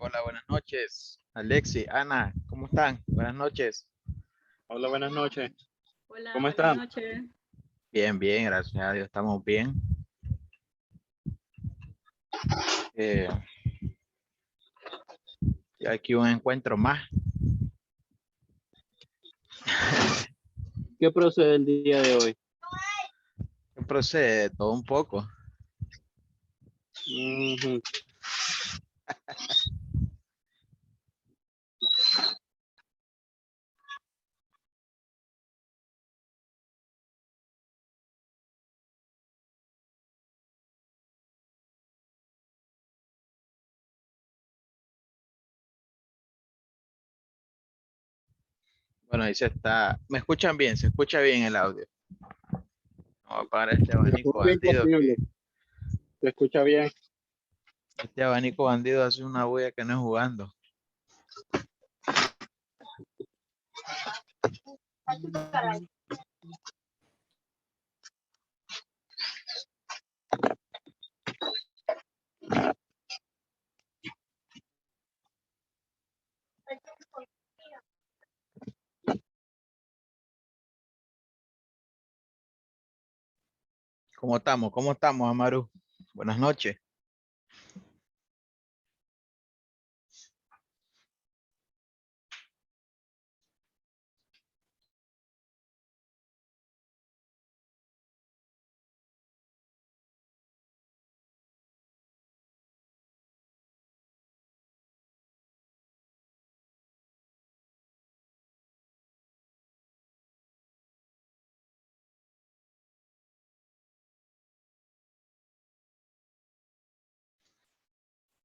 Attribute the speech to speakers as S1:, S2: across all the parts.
S1: Hola, buenas noches. Alexi, Ana, ¿cómo están? Buenas noches.
S2: Hola, buenas noches.
S3: Hola,
S2: ¿Cómo
S3: buenas
S2: están?
S3: noches.
S1: Bien, bien, gracias a Dios, estamos bien. Eh, y aquí un encuentro más.
S2: ¿Qué procede el día de hoy?
S1: ¿Qué procede? Todo un poco.
S2: Ujú.
S1: Bueno, ahí se está. ¿Me escuchan bien? ¿Se escucha bien el audio? Vamos a apagar este
S2: Lo
S1: abanico
S2: mejor
S1: bandido
S2: posible.
S1: que
S2: ¿Se escucha bien?
S1: este abanico bandido hace una bulla que no es jugando. ¿Cómo estamos? ¿Cómo estamos, Amaru? Buenas noches.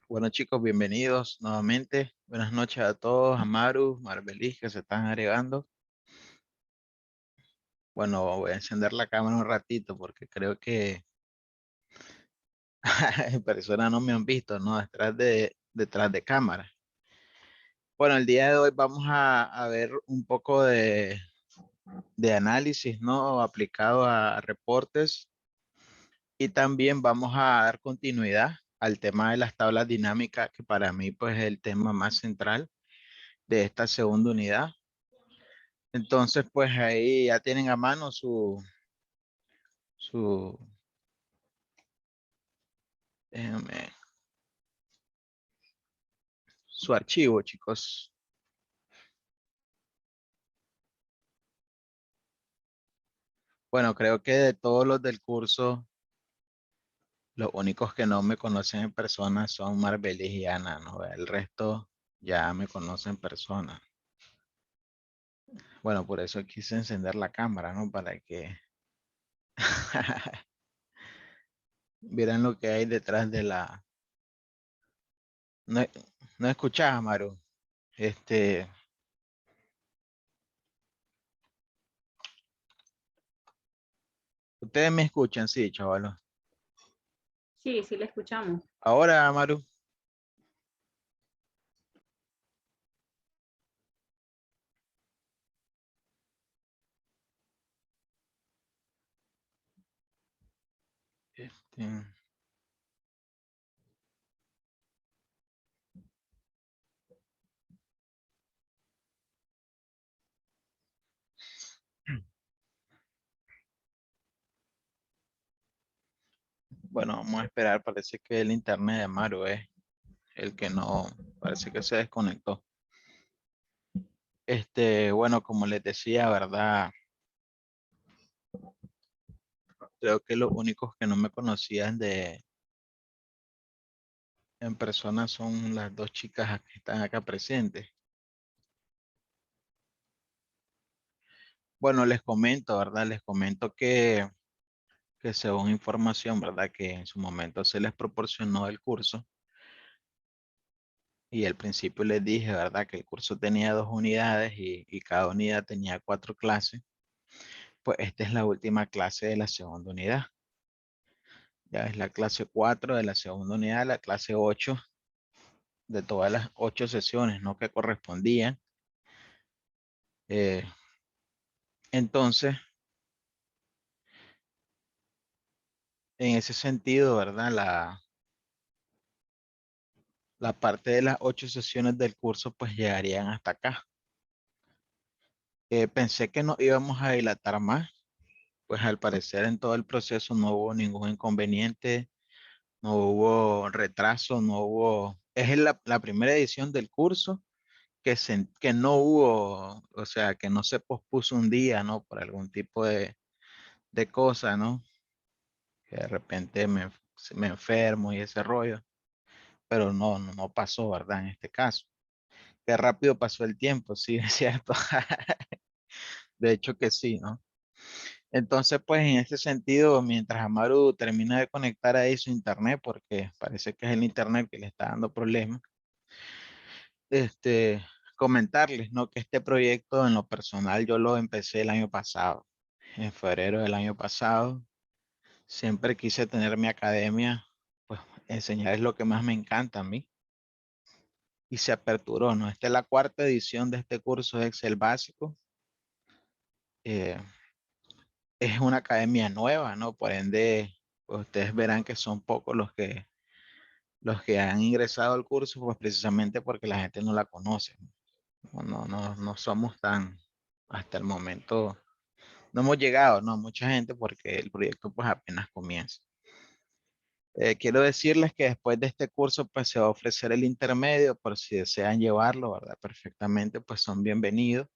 S1: Bueno, chicos, bienvenidos nuevamente. Buenas noches a todos, Amaru, Marbelis, que se están agregando. Bueno, voy a encender la cámara un ratito porque creo que en persona no me han visto, ¿no? Detrás de cámara. Bueno, el día de hoy vamos a ver un poco de análisis, ¿no? Aplicado a reportes y también vamos a dar continuidad al tema de las tablas dinámicas, que para mí pues es el tema más central de esta segunda unidad. Entonces, pues ahí ya tienen a mano su, déjenme, su archivo, chicos. Bueno, creo que de todos los del curso, los únicos que no me conocen en persona son Marbelis y Ana, ¿no? El resto ya me conocen en persona. Bueno, por eso quise encender la cámara, ¿no? Para que vieran lo que hay detrás de la... No, no escuchás, Maru. Este, ustedes me escuchan, sí, chavalos.
S3: Sí, sí, le escuchamos.
S1: Ahora, Maru. Este, bueno, vamos a esperar. Parece que el internet de Maru es el que no, parece que se desconectó. Bueno, como les decía, ¿verdad? Creo que los únicos que no me conocían en persona son las dos chicas que están acá presentes. Bueno, les comento, ¿verdad? Les comento que según información, ¿verdad? Que en su momento se les proporcionó el curso y al principio les dije, ¿verdad? Que el curso tenía 2 unidades y cada unidad tenía 4 clases. Pues esta es la última clase de la segunda unidad. Ya es la clase 4 de la segunda unidad, la clase 8 de todas las 8 sesiones, ¿no? Que correspondían. Eh, entonces, en ese sentido, ¿verdad? la parte de las 8 sesiones del curso pues llegarían hasta acá. Pensé que no íbamos a dilatar más, pues al parecer en todo el proceso no hubo ningún inconveniente, no hubo retraso, no hubo... Es la primera edición del curso que no hubo, o sea, que no se pospuso un día, ¿no? Por algún tipo de cosa, ¿no? Que de repente me enfermo y ese rollo, pero no pasó, ¿verdad? En este caso. Qué rápido pasó el tiempo, sí, es cierto. De hecho que sí, ¿no? Entonces, pues en este sentido, mientras Amaru termina de conectar ahí su internet, porque parece que es el internet que le está dando problemas, este, comentarles, ¿no? Que este proyecto en lo personal yo lo empecé el año pasado, en febrero del año pasado. Siempre quise tener mi academia, pues enseñar es lo que más me encanta a mí. Y se aperturó, ¿no? Esta es la cuarta edición de este curso de Excel básico. Eh, es una academia nueva, ¿no? Por ende, pues, ustedes verán que son pocos los que han ingresado al curso, pues precisamente porque la gente no la conoce. No somos tan, hasta el momento, no hemos llegado, ¿no? Mucha gente porque el proyecto pues apenas comienza. Quiero decirles que después de este curso pues se va a ofrecer el intermedio por si desean llevarlo, ¿verdad? Perfectamente, pues son bienvenidos.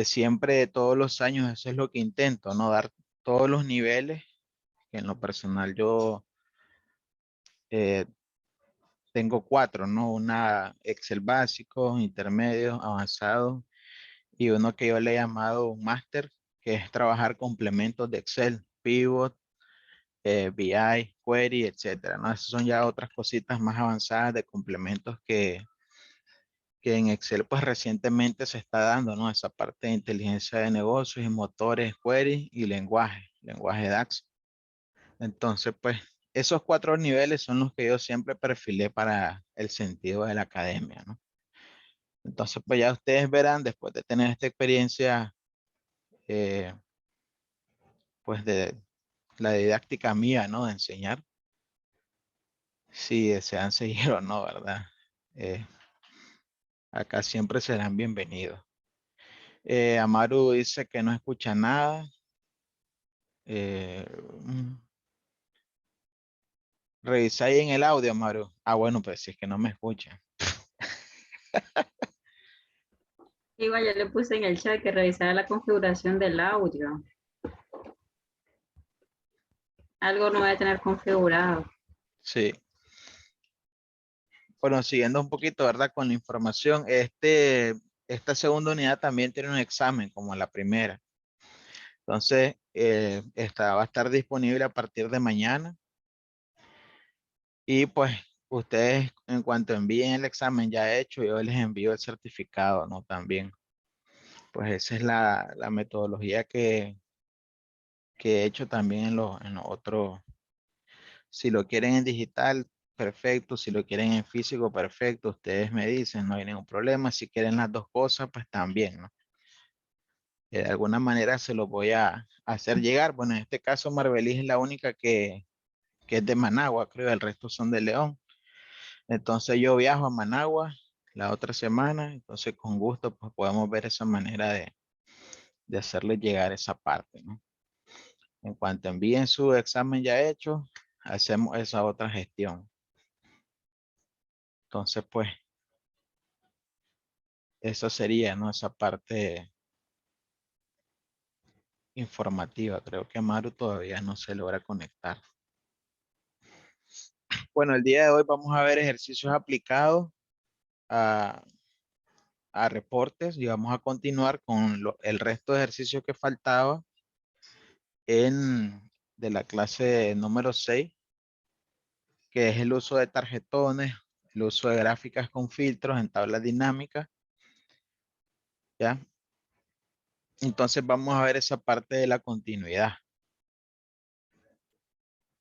S1: Siempre, todos los años, eso es lo que intento, ¿no? Dar todos los niveles, que en lo personal yo eh, tengo 4, ¿no? Una Excel básico, intermedio, avanzado y uno que yo le he llamado un máster, que es trabajar complementos de Excel, pivot, BI, query, etcétera, ¿no? Esas son ya otras cositas más avanzadas de complementos que en Excel pues recientemente se está dando, ¿no? Esa parte de inteligencia de negocios y motores, query y lenguaje DAX. Entonces, pues esos 4 niveles son los que yo siempre perfilé para el sentido de la academia, ¿no? Entonces, pues ya ustedes verán después de tener esta experiencia, eh, pues de la didáctica mía, ¿no? De enseñar, si desean seguir o no, ¿verdad? Eh, acá siempre serán bienvenidos. Amaru dice que no escucha nada. Eh, mm, Revisa ahí en el audio, Amaru. Ah, bueno, pues si es que no me escucha.
S3: Igual ya le puse en el chat que revisara la configuración del audio. Algo no debe tener configurado.
S1: Sí. Bueno, siguiendo un poquito, ¿verdad? Con la información, esta segunda unidad también tiene un examen como la primera. Entonces, esta va a estar disponible a partir de mañana. Y pues ustedes, en cuanto envíen el examen ya hecho, yo les envío el certificado, ¿no? También. Pues esa es la metodología que he hecho también en los otros. Si lo quieren en digital, perfecto. Si lo quieren en físico, perfecto. Ustedes me dicen, no hay ningún problema. Si quieren las dos cosas, pues también, ¿no? De alguna manera se los voy a hacer llegar. Bueno, en este caso, Marbelis es la única que es de Managua, creo. El resto son de León. Entonces yo viajo a Managua la otra semana. Entonces, con gusto, pues podemos ver esa manera de hacerles llegar esa parte, ¿no? En cuanto envíen su examen ya hecho, hacemos esa otra gestión. Entonces, pues, eso sería, ¿no? Esa parte informativa. Creo que Maru todavía no se logra conectar. Bueno, el día de hoy vamos a ver ejercicios aplicados a, a reportes y vamos a continuar con el resto de ejercicios que faltaba de la clase número 6, que es el uso de tarjetones, el uso de gráficas con filtros en tablas dinámicas, ¿ya? Entonces vamos a ver esa parte de la continuidad.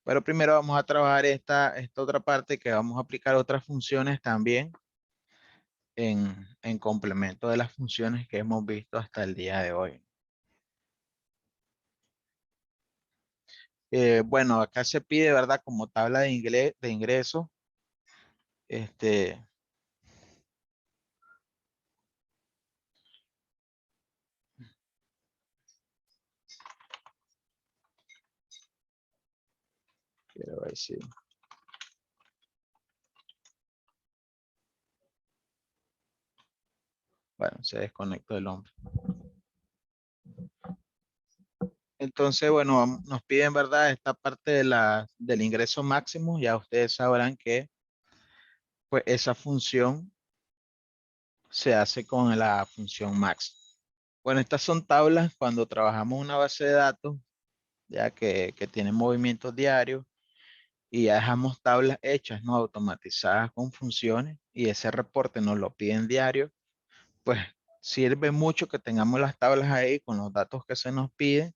S1: Pero primero vamos a trabajar esta otra parte que vamos a aplicar otras funciones también en complemento de las funciones que hemos visto hasta el día de hoy. Bueno, acá se pide, ¿verdad? Como tabla de ingreso, Este, quiero ver si. Bueno, se desconectó el hombre. Entonces, bueno, nos piden, ¿verdad? Esta parte del ingreso máximo. Ya ustedes sabrán que pues esa función se hace con la función max. Bueno, estas son tablas cuando trabajamos una base de datos, ya que tiene movimientos diarios y ya dejamos tablas hechas, ¿no? Automatizadas con funciones y ese reporte nos lo piden diario, pues sirve mucho que tengamos las tablas ahí con los datos que se nos piden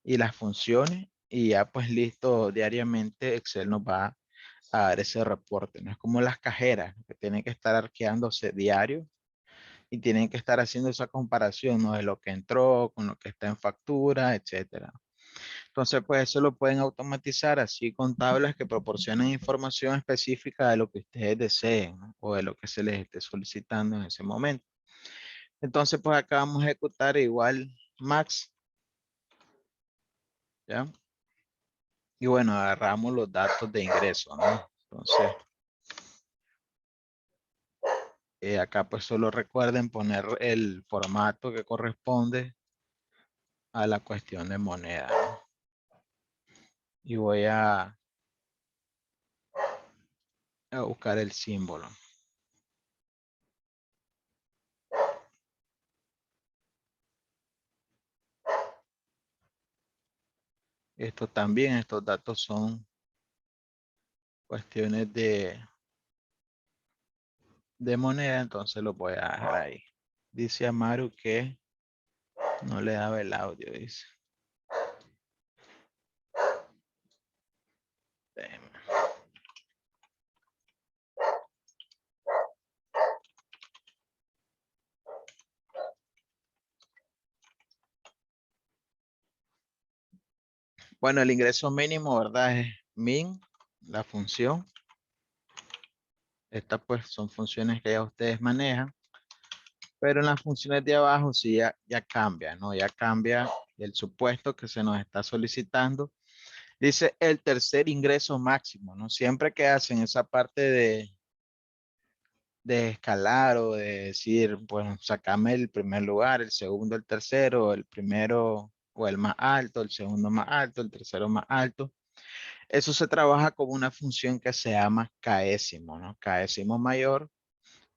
S1: y las funciones y ya pues listo, diariamente Excel nos va a dar ese reporte. No es como las cajeras que tienen que estar arqueándose diario y tienen que estar haciendo esa comparación, ¿no? De lo que entró con lo que está en factura, etcétera. Entonces, pues eso lo pueden automatizar así con tablas que proporcionen información específica de lo que ustedes deseen, ¿no? O de lo que se les esté solicitando en ese momento. Entonces, pues acá vamos a ejecutar igual max, ¿ya? Y bueno, agarramos los datos de ingreso, ¿no? Entonces, acá pues solo recuerden poner el formato que corresponde a la cuestión de moneda, ¿no? Y voy a buscar el símbolo. Esto también, estos datos son cuestiones de moneda, entonces lo voy a dejar ahí. Dice Amaru que no le daba el audio, dice. Déjeme. Bueno, el ingreso mínimo, ¿verdad? Es min, la función. Estas pues son funciones que ya ustedes manejan. Pero en las funciones de abajo sí ya cambia, ¿no? Ya cambia el supuesto que se nos está solicitando. Dice el tercer ingreso máximo, ¿no? Siempre que hacen esa parte de escalar o de decir, bueno, sacame el primer lugar, el segundo, el tercero, el primero o el más alto, el segundo más alto, el tercero más alto. Eso se trabaja como una función que se llama caésimo, ¿no? Caésimo mayor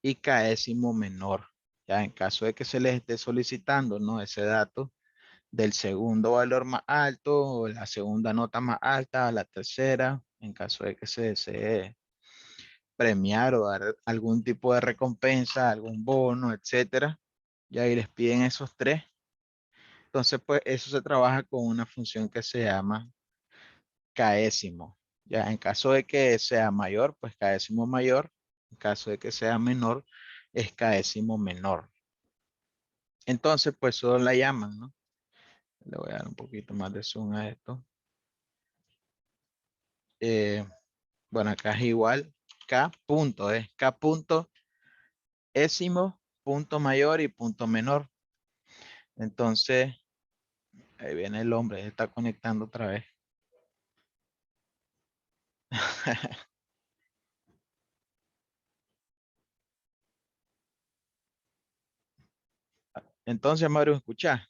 S1: y caésimo menor. Ya en caso de que se les esté solicitando, ¿no? Ese dato del segundo valor más alto o la segunda nota más alta, la tercera, en caso de que se desee premiar o dar algún tipo de recompensa, algún bono, etcétera. Y ahí les piden esos tres. Entonces, pues eso se trabaja con una función que se llama caésimo. Ya en caso de que sea mayor, pues caésimo mayor. En caso de que sea menor, es caésimo menor. Entonces, pues solo la llaman, ¿no? Le voy a dar un poquito más de zoom a esto. Eh, bueno, acá es igual. K punto, es K punto ésimo, punto mayor y punto menor. Entonces, ahí viene el hombre, se está conectando otra vez. Entonces, Mario, ¿escuchás?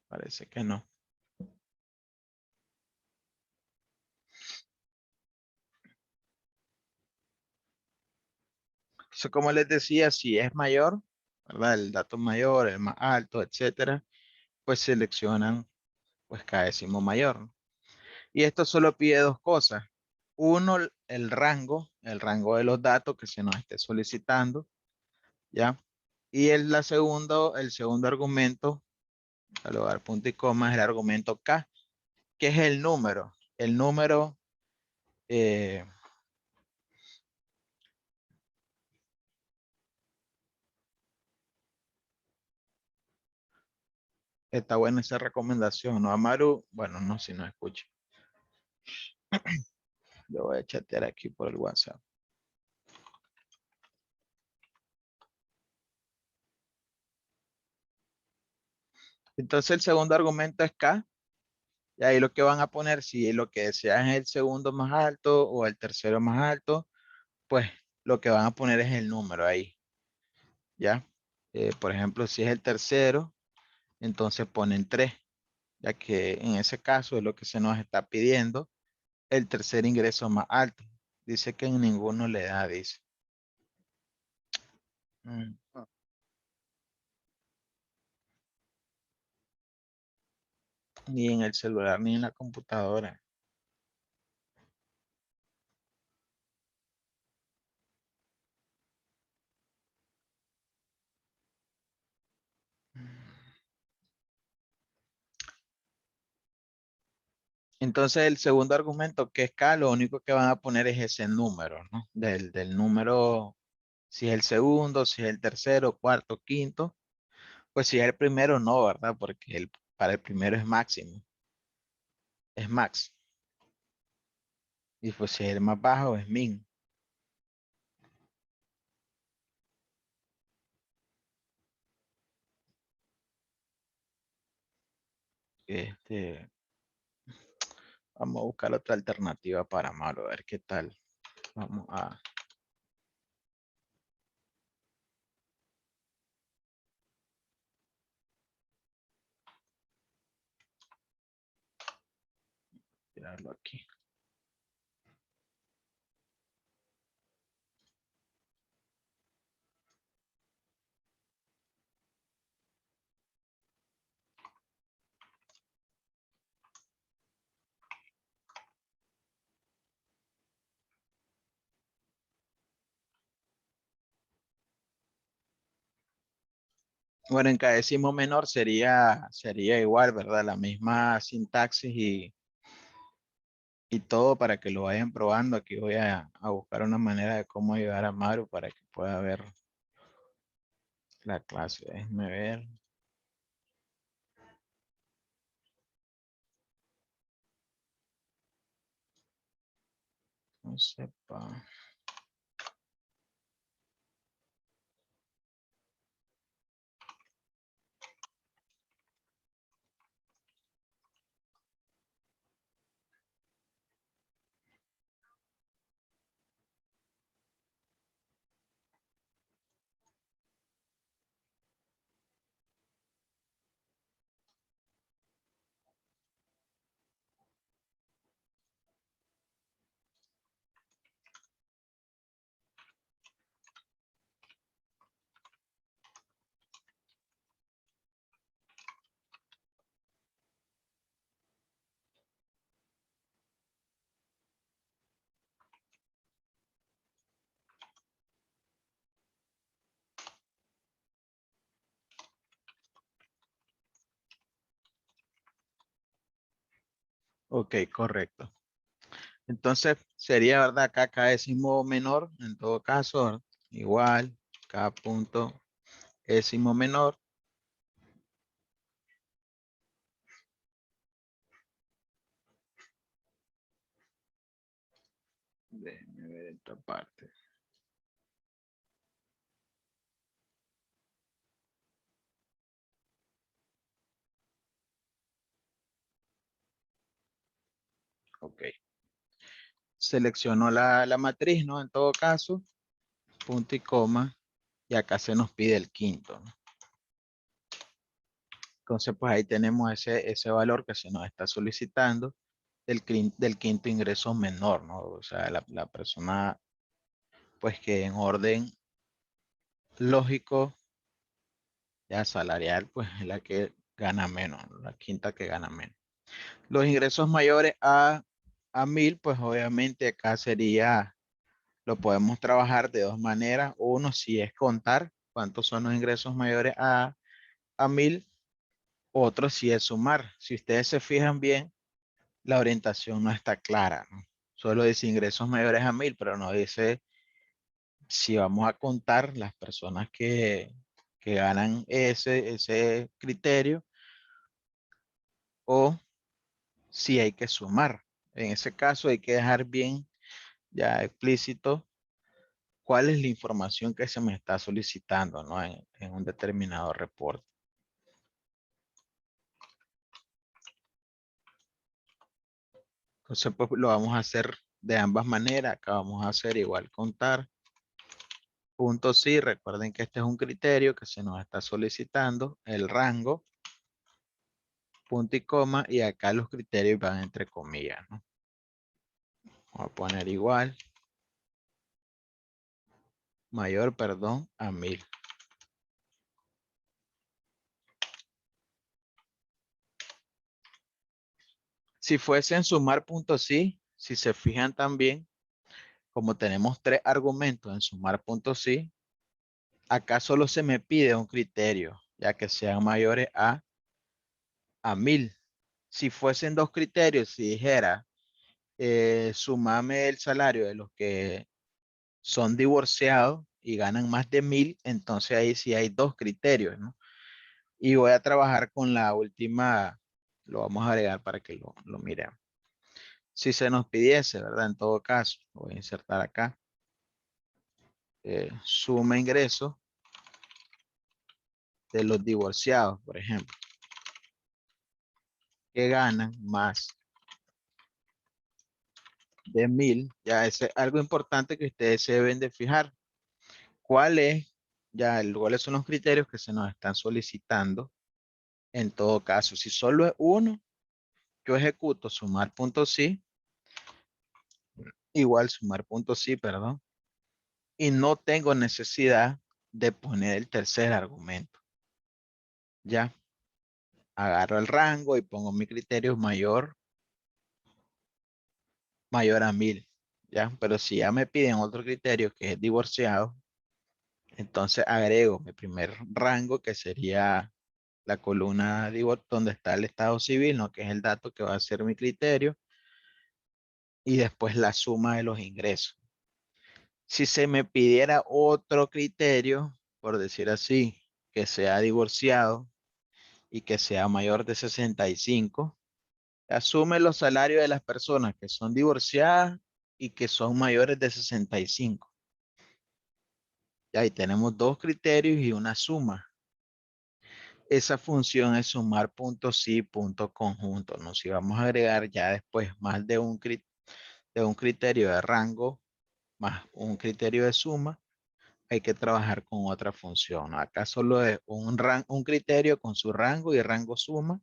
S1: Parece que no. Entonces, como les decía, si es mayor, ¿verdad? El dato mayor, el más alto, etcétera, pues seleccionan pues cada décimo mayor, ¿no? Y esto solo pide dos cosas. Uno, el rango de los datos que se nos esté solicitando, ¿ya? Y el segundo argumento, al dar punto y coma, es el argumento K, que es el número. El número, eh, está buena esa recomendación, ¿no? Amaru, bueno, no, si no escucha. Lo voy a chatear aquí por el WhatsApp. Entonces el segundo argumento es K. Y ahí lo que van a poner, si lo que desean es el segundo más alto o el tercero más alto, pues lo que van a poner es el número ahí. ¿Ya? Por ejemplo, si es el tercero, entonces ponen 3, ya que en ese caso es lo que se nos está pidiendo, el tercer ingreso más alto. Dice que en ninguno le da, dice. Mm. Ni en el celular ni en la computadora. Entonces el segundo argumento que es K, lo único que van a poner es ese número, ¿no? Del número, si es el segundo, si es el tercero, cuarto, quinto. Pues si es el primero, no, ¿verdad? Porque para el primero es máximo, es max. Y pues si es el más bajo, es min. Este, vamos a buscar otra alternativa para Amaro, a ver qué tal. Vamos a... tirarlo aquí. Bueno, en décimo menor sería igual, ¿verdad? La misma sintaxis y todo para que lo vayan probando. Aquí voy a buscar una manera de cómo ayudar a Maru para que pueda ver la clase. Déjenme ver. No sepa. Ok, correcto. Entonces sería, ¿verdad? Acá cada décimo menor, en todo caso, ¿verdad? Igual, cada punto décimo menor. Déjenme ver esta parte. Ok. Selecciono la matriz, ¿no? En todo caso, punto y coma. Y acá se nos pide el quinto, ¿no? Entonces, pues ahí tenemos ese valor que se nos está solicitando del quinto ingreso menor, ¿no? O sea, la persona, pues que en orden lógico, ya salarial, pues es la que gana menos, ¿no? La quinta que gana menos. Los ingresos mayores a 1000, pues obviamente acá sería, lo podemos trabajar de dos maneras. Uno, si es contar cuántos son los ingresos mayores a 1000. Otro, si es sumar. Si ustedes se fijan bien, la orientación no está clara, ¿no? Solo dice ingresos mayores a 1000, pero no dice si vamos a contar las personas que ganan ese criterio o si hay que sumar. En ese caso hay que dejar bien ya explícito cuál es la información que se me está solicitando, ¿no? En un determinado reporte. Entonces, pues lo vamos a hacer de ambas maneras. Acá vamos a hacer igual contar. Punto sí, recuerden que este es un criterio que se nos está solicitando, el rango, punto y coma, y acá los criterios van entre comillas, ¿no? Vamos a poner igual, mayor, perdón, a 1000. Si fuesen sumar punto sí, si se fijan también, como tenemos 3 argumentos en sumar punto sí, acá solo se me pide un criterio, ya que sean mayores a 1000. Si fuesen 2 criterios, si dijera, sumame el salario de los que son divorciados y ganan más de 1000, entonces ahí sí hay 2 criterios, ¿no? Y voy a trabajar con la última, lo vamos a agregar para que lo miremos. Si se nos pidiese, ¿verdad? En todo caso, lo voy a insertar acá. Suma ingresos de los divorciados, por ejemplo, que ganan más de 1000. Ya es algo importante que ustedes se deben de fijar. ¿Cuáles son los criterios que se nos están solicitando? En todo caso, si solo es uno, yo ejecuto sumar punto sí, igual sumar punto sí, perdón, y no tengo necesidad de poner el tercer argumento. Ya, agarro el rango y pongo mi criterio mayor a 1000. Ya, pero si ya me piden otro criterio que es divorciado, entonces agrego mi primer rango que sería la columna donde está el estado civil, ¿no? Que es el dato que va a ser mi criterio, y después la suma de los ingresos. Si se me pidiera otro criterio, por decir así, que sea divorciado y que sea mayor de 65, asume los salarios de las personas que son divorciadas y que son mayores de 65. Y ahí tenemos 2 criterios y una suma. Esa función es sumar puntos sí, punto conjunto, ¿no? Si vamos a agregar ya después más de un criterio de rango más un criterio de suma, hay que trabajar con otra función, ¿no? Acá solo es un criterio con su rango y rango suma.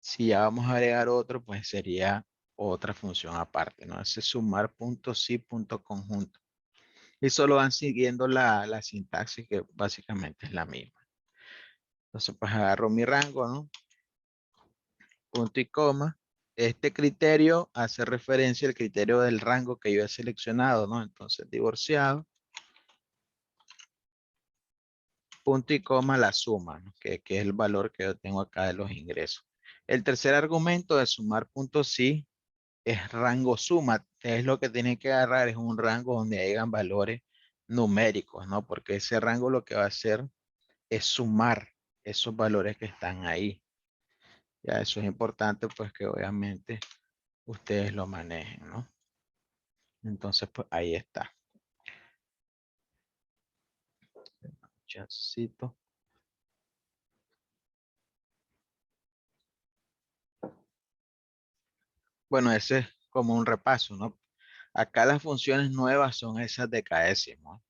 S1: Si ya vamos a agregar otro, pues sería otra función aparte, ¿no? Ese sumar punto sí, punto conjunto. Y solo van siguiendo la sintaxis que básicamente es la misma. Entonces, pues agarro mi rango, ¿no? Punto y coma. Este criterio hace referencia al criterio del rango que yo he seleccionado, ¿no? Entonces, divorciado. Punto y coma la suma, ¿no? que es el valor que yo tengo acá de los ingresos. El tercer argumento de sumar puntos sí es rango suma. Es lo que tienen que agarrar, es un rango donde hayan valores numéricos, ¿no? Porque ese rango lo que va a hacer es sumar esos valores que están ahí. Ya eso es importante, pues que obviamente ustedes lo manejen, ¿no? Entonces, pues ahí está. Chancito. Bueno, ese es como un repaso, ¿no? Acá las funciones nuevas son esas de décimo,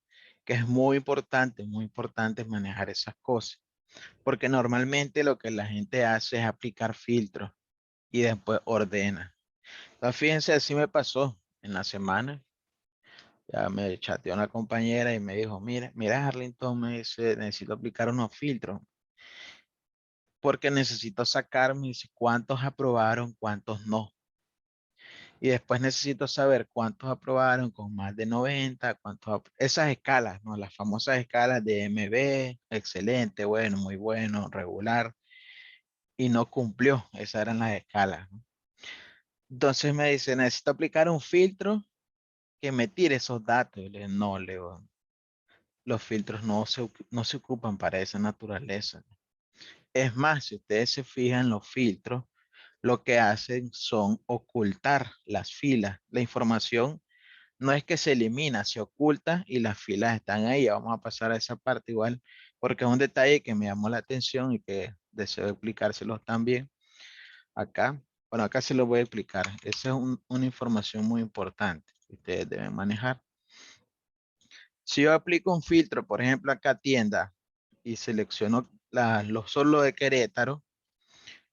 S1: que es muy importante manejar esas cosas, porque normalmente lo que la gente hace es aplicar filtros y después ordena. Entonces, fíjense, así me pasó en la semana. Ya me chateó una compañera y me dijo, mira, Arlington, me dice, necesito aplicar unos filtros, porque necesito sacar, me dice, cuántos aprobaron, cuántos no. Y después necesito saber cuántos aprobaron con más de 90, esas escalas, ¿no? Las famosas escalas de MB, excelente, bueno, muy bueno, regular, y no cumplió. Esas eran las escalas, ¿no? Entonces me dice, necesito aplicar un filtro que me tire esos datos. Y le digo, no, Leo, los filtros no se ocupan para esa naturaleza. Es más, si ustedes se fijan, los filtros lo que hacen son ocultar las filas. La información no es que se elimina, se oculta y las filas están ahí. Ya vamos a pasar a esa parte igual, porque es un detalle que me llamó la atención y que deseo explicárselos también acá. Bueno, acá se lo voy a explicar. Esa es una información muy importante que ustedes deben manejar. Si yo aplico un filtro, por ejemplo, acá tienda y selecciono los solo de Querétaro,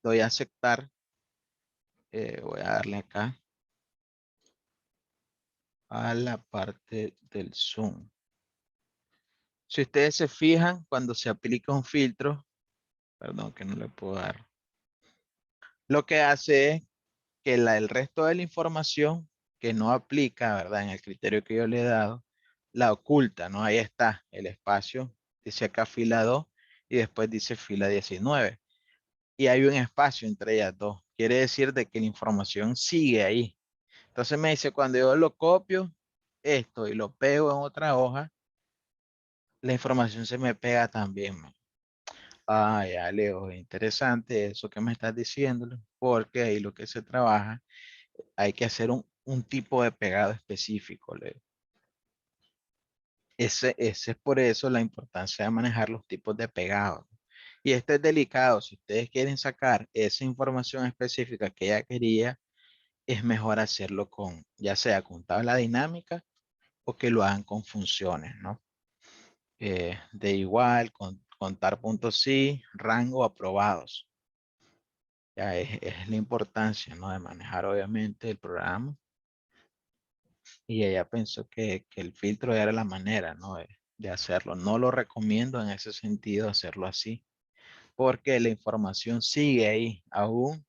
S1: doy a aceptar. Voy a darle acá a la parte del zoom. Si ustedes se fijan, cuando se aplica un filtro, perdón que no le puedo dar, lo que hace es que el resto de la información que no aplica, ¿verdad? En el criterio que yo le he dado, la oculta, ¿no? Ahí está el espacio, dice acá fila 2 y después dice fila 19. Y hay un espacio entre ellas dos. Quiere decir de que la información sigue ahí. Entonces me dice, cuando yo lo copio, esto, y lo pego en otra hoja, la información se me pega también, man. Ah, ya, Leo, interesante eso que me estás diciendo, porque ahí lo que se trabaja, hay que hacer un tipo de pegado específico, Leo. Ese es por eso la importancia de manejar los tipos de pegado. Y esto es delicado. Si ustedes quieren sacar esa información específica que ella quería, es mejor hacerlo con, ya sea con tabla dinámica o que lo hagan con funciones, ¿no? De igual, contar puntos sí, rango aprobados. Ya es la importancia, ¿no? De manejar obviamente el programa. Y ella pensó que el filtro era la manera, ¿no? De hacerlo. No lo recomiendo en ese sentido hacerlo así, porque la información sigue ahí aún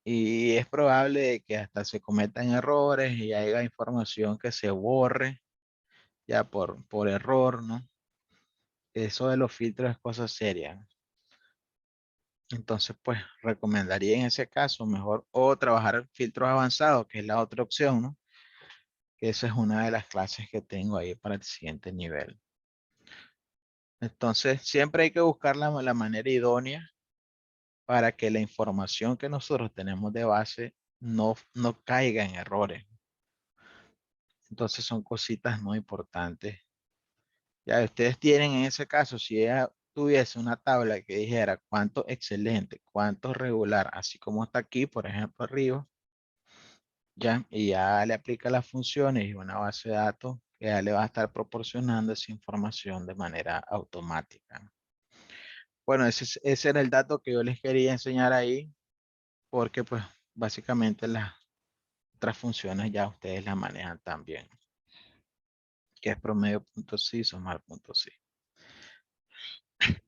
S1: y es probable que hasta se cometan errores y haya información que se borre ya por error, ¿no? Eso de los filtros es cosa seria. Entonces, pues recomendaría en ese caso mejor o trabajar filtros avanzados, que es la otra opción, ¿no? Que esa es una de las clases que tengo ahí para el siguiente nivel. Entonces, siempre hay que buscar la manera idónea para que la información que nosotros tenemos de base no caiga en errores. Entonces, son cositas muy importantes. Ya ustedes tienen en ese caso, si ella tuviese una tabla que dijera cuánto excelente, cuánto regular, así como está aquí, por ejemplo, arriba, ya, y ya le aplica las funciones y una base de datos que ya le va a estar proporcionando esa información de manera automática. Bueno, ese era el dato que yo les quería enseñar ahí, porque pues básicamente las otras funciones ya ustedes las manejan también, que es promedio.sí, sumar.sí.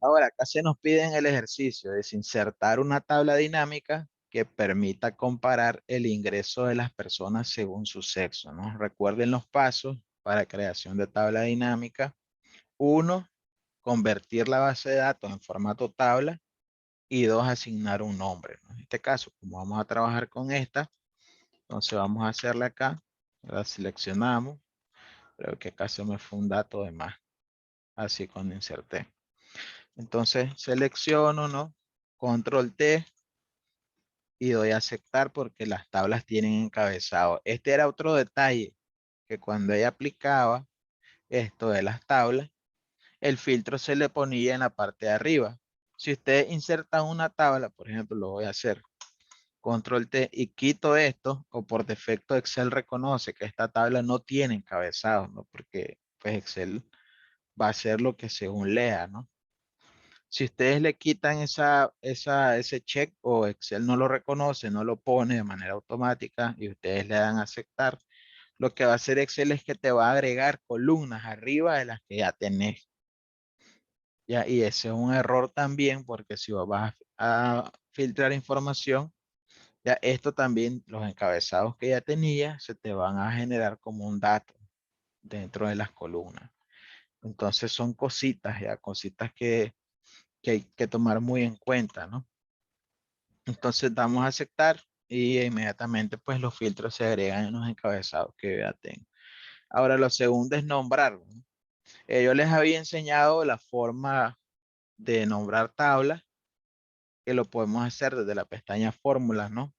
S1: Ahora, acá se nos pide en el ejercicio de insertar una tabla dinámica que permita comparar el ingreso de las personas según su sexo, ¿no? Recuerden los pasos para creación de tabla dinámica. 1, convertir la base de datos en formato tabla. Y 2, asignar un nombre, ¿no? En este caso, como vamos a trabajar con esta, entonces vamos a hacerle acá, la seleccionamos, creo que acá se me fue un dato de más, así cuando inserté. Entonces selecciono, ¿no? Control T y doy a aceptar porque las tablas tienen encabezado. Este era otro detalle, que cuando ella aplicaba esto de las tablas, el filtro se le ponía en la parte de arriba. Si usted inserta una tabla, por ejemplo, lo voy a hacer, Control T y quito esto, o por defecto Excel reconoce que esta tabla no tiene encabezado, ¿no? Porque pues Excel va a hacer lo que según lea, ¿no? Si ustedes le quitan ese check o Excel no lo reconoce, no lo pone de manera automática y ustedes le dan a aceptar, lo que va a hacer Excel es que te va a agregar columnas arriba de las que ya tenés. Ya, y ese es un error también porque si vos vas a filtrar información, ya esto también, los encabezados que ya tenía, se te van a generar como un dato dentro de las columnas. Entonces son cositas, ya cositas que hay que tomar muy en cuenta, ¿no? Entonces damos a aceptar y inmediatamente pues los filtros se agregan en los encabezados que ya tengo. Ahora lo segundo es nombrar, ¿no? Yo les había enseñado la forma de nombrar tablas que lo podemos hacer desde la pestaña fórmulas, ¿no?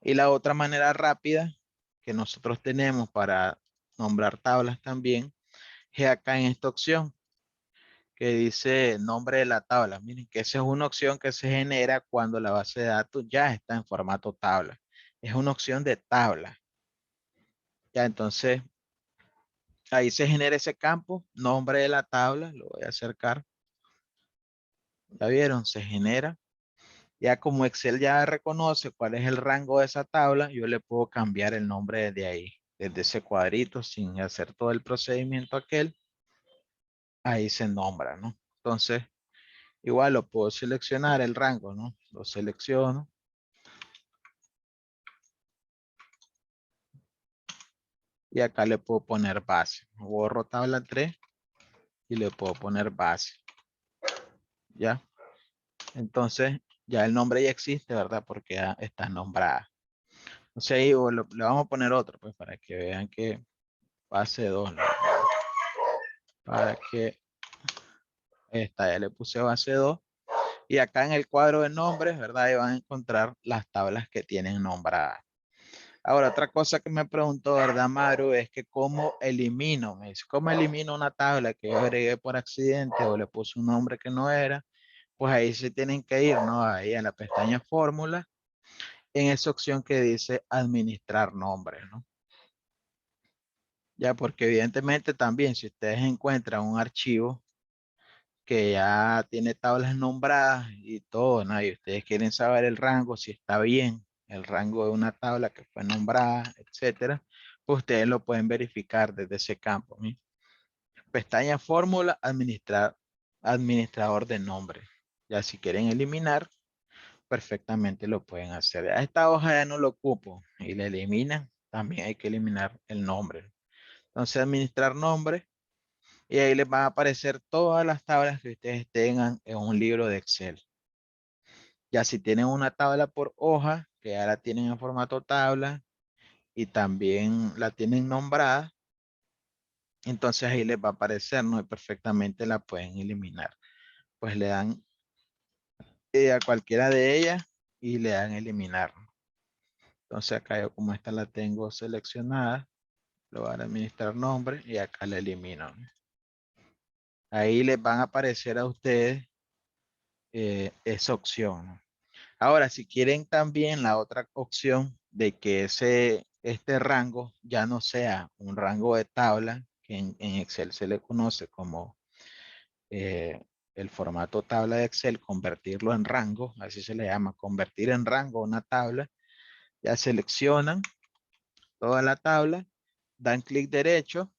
S1: Y la otra manera rápida que nosotros tenemos para nombrar tablas también es acá en esta opción que dice nombre de la tabla. Miren que esa es una opción que se genera cuando la base de datos ya está en formato tabla. Es una opción de tabla. Ya entonces ahí se genera ese campo, nombre de la tabla, lo voy a acercar. ¿Ya vieron? Se genera. Ya como Excel ya reconoce cuál es el rango de esa tabla, yo le puedo cambiar el nombre desde ahí, desde ese cuadrito, sin hacer todo el procedimiento aquel. Ahí se nombra, ¿no? Entonces, igual lo puedo seleccionar el rango, ¿no? Lo selecciono. Y acá le puedo poner base. Borro tabla 3 y le puedo poner base. ¿Ya? Entonces, ya el nombre ya existe, ¿verdad? Porque ya está nombrada. O sea, ahí le vamos a poner otro, pues, para que vean que base 2, ¿no? Para que esta ya le puse base 2. Y acá en el cuadro de nombres, ¿verdad? Ahí van a encontrar las tablas que tienen nombradas. Ahora, otra cosa que me preguntó, ¿verdad, Maru? Es que cómo elimino, me dice, ¿cómo elimino una tabla que yo agregué por accidente o le puse un nombre que no era? Pues ahí se tienen que ir, ¿no? Ahí a la pestaña fórmula, en esa opción que dice administrar nombres, ¿no? Ya, porque evidentemente también si ustedes encuentran un archivo que ya tiene tablas nombradas y todo, ¿no? Y ustedes quieren saber el rango, si está bien el rango de una tabla que fue nombrada, etcétera, pues ustedes lo pueden verificar desde ese campo, ¿sí? Pestaña fórmula, administrador de nombre. Ya si quieren eliminar, perfectamente lo pueden hacer. A esta hoja ya no lo ocupo y la eliminan, también hay que eliminar el nombre. Entonces, administrar nombre. Y ahí les van a aparecer todas las tablas que ustedes tengan en un libro de Excel. Ya si tienen una tabla por hoja, que ya la tienen en formato tabla y también la tienen nombrada, entonces ahí les va a aparecer, ¿no? Y perfectamente la pueden eliminar. Pues le dan a cualquiera de ellas y le dan eliminar. Entonces acá yo como esta la tengo seleccionada, lo van a administrar nombre y acá la elimino, ¿no? Ahí les van a aparecer a ustedes esa opción, ¿no? Ahora, si quieren también la otra opción de que este rango ya no sea un rango de tabla, que en Excel se le conoce como eh, el formato tabla de Excel, convertirlo en rango, así se le llama, convertir en rango una tabla, ya seleccionan toda la tabla, dan clic derecho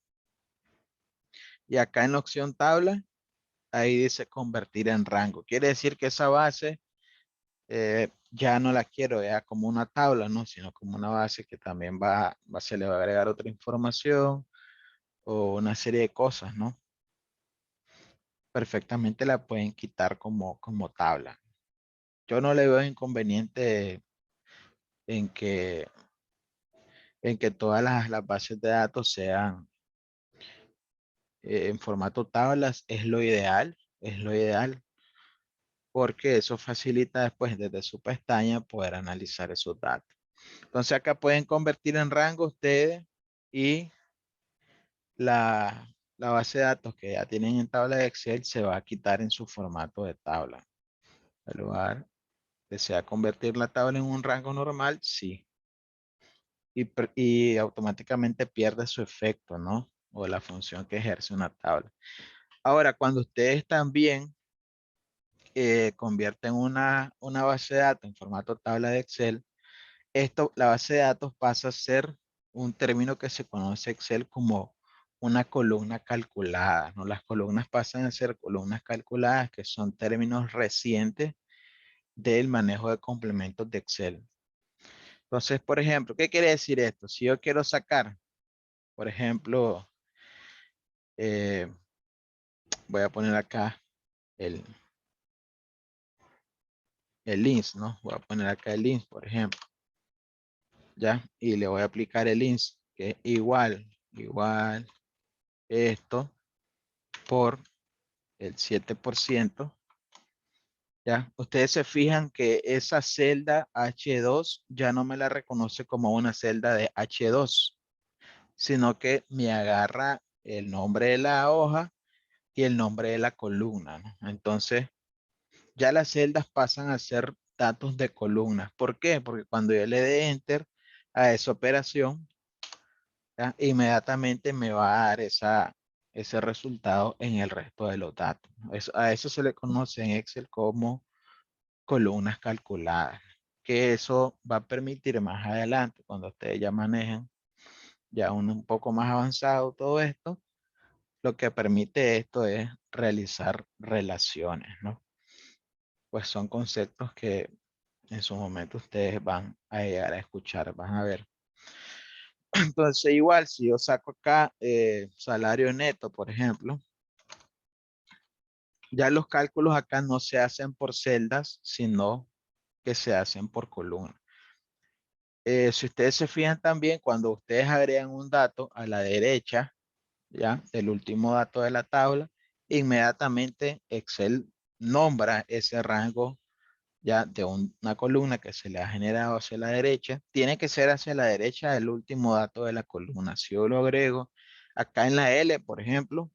S1: y acá en la opción tabla, ahí dice convertir en rango. Quiere decir que esa base ya no la quiero ya como una tabla, ¿no? Sino como una base que también se le va a agregar otra información o una serie de cosas, ¿no? Perfectamente la pueden quitar como tabla. Yo no le veo inconveniente en que, en que todas las bases de datos sean en formato tablas, es lo ideal, porque eso facilita después desde su pestaña poder analizar esos datos. Entonces acá pueden convertir en rango ustedes y la base de datos que ya tienen en tabla de Excel se va a quitar en su formato de tabla. En lugar, ¿desea convertir la tabla en un rango normal? Sí. Y automáticamente pierde su efecto, ¿no? O la función que ejerce una tabla. Ahora, cuando ustedes también convierten una base de datos en formato tabla de Excel, la base de datos pasa a ser un término que se conoce en Excel como una columna calculada, ¿no? Las columnas pasan a ser columnas calculadas, que son términos recientes del manejo de complementos de Excel. Entonces, por ejemplo, ¿qué quiere decir esto? Si yo quiero sacar, por ejemplo, eh, voy a poner acá el, el ins, ¿no? Voy a poner acá el ins, por ejemplo, ¿ya? Y le voy a aplicar el ins, que es igual esto por el 7% Ya, ustedes se fijan que esa celda H2 ya no me la reconoce como una celda de H2, sino que me agarra el nombre de la hoja y el nombre de la columna, ¿no? Entonces, ya las celdas pasan a ser datos de columnas. ¿Por qué? Porque cuando yo le dé enter a esa operación, ¿ya? Inmediatamente me va a dar ese resultado en el resto de los datos, ¿no? A eso se le conoce en Excel como columnas calculadas, que eso va a permitir más adelante, cuando ustedes ya manejen ya un poco más avanzado todo esto, lo que permite esto es realizar relaciones, ¿no? Pues son conceptos que en su momento ustedes van a llegar a escuchar, van a ver. Entonces, igual, si yo saco acá salario neto, por ejemplo, ya los cálculos acá no se hacen por celdas, sino que se hacen por columnas. Si ustedes se fijan también, cuando ustedes agregan un dato a la derecha, ya, del último dato de la tabla, inmediatamente Excel nombra ese rango ya de una columna que se le ha generado hacia la derecha. Tiene que ser hacia la derecha del último dato de la columna. Si yo lo agrego acá en la L, por ejemplo,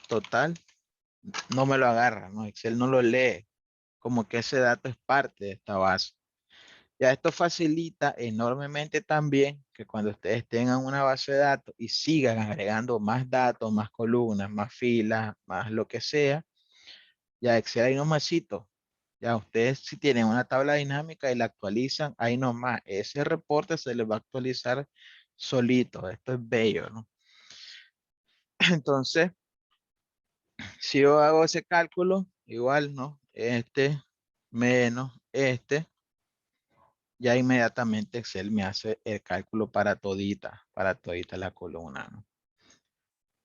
S1: total, no me lo agarra, ¿no? Excel no lo lee, como que ese dato es parte de esta base. Ya esto facilita enormemente también que cuando ustedes tengan una base de datos y sigan agregando más datos, más columnas, más filas, más lo que sea, ya Excel ahí nomasito. Ya ustedes si tienen una tabla dinámica y la actualizan, ahí nomás, ese reporte se les va a actualizar solito. Esto es bello, ¿no? Entonces, si yo hago ese cálculo, igual, ¿no? Este menos este, ya inmediatamente Excel me hace el cálculo para todita la columna, ¿no?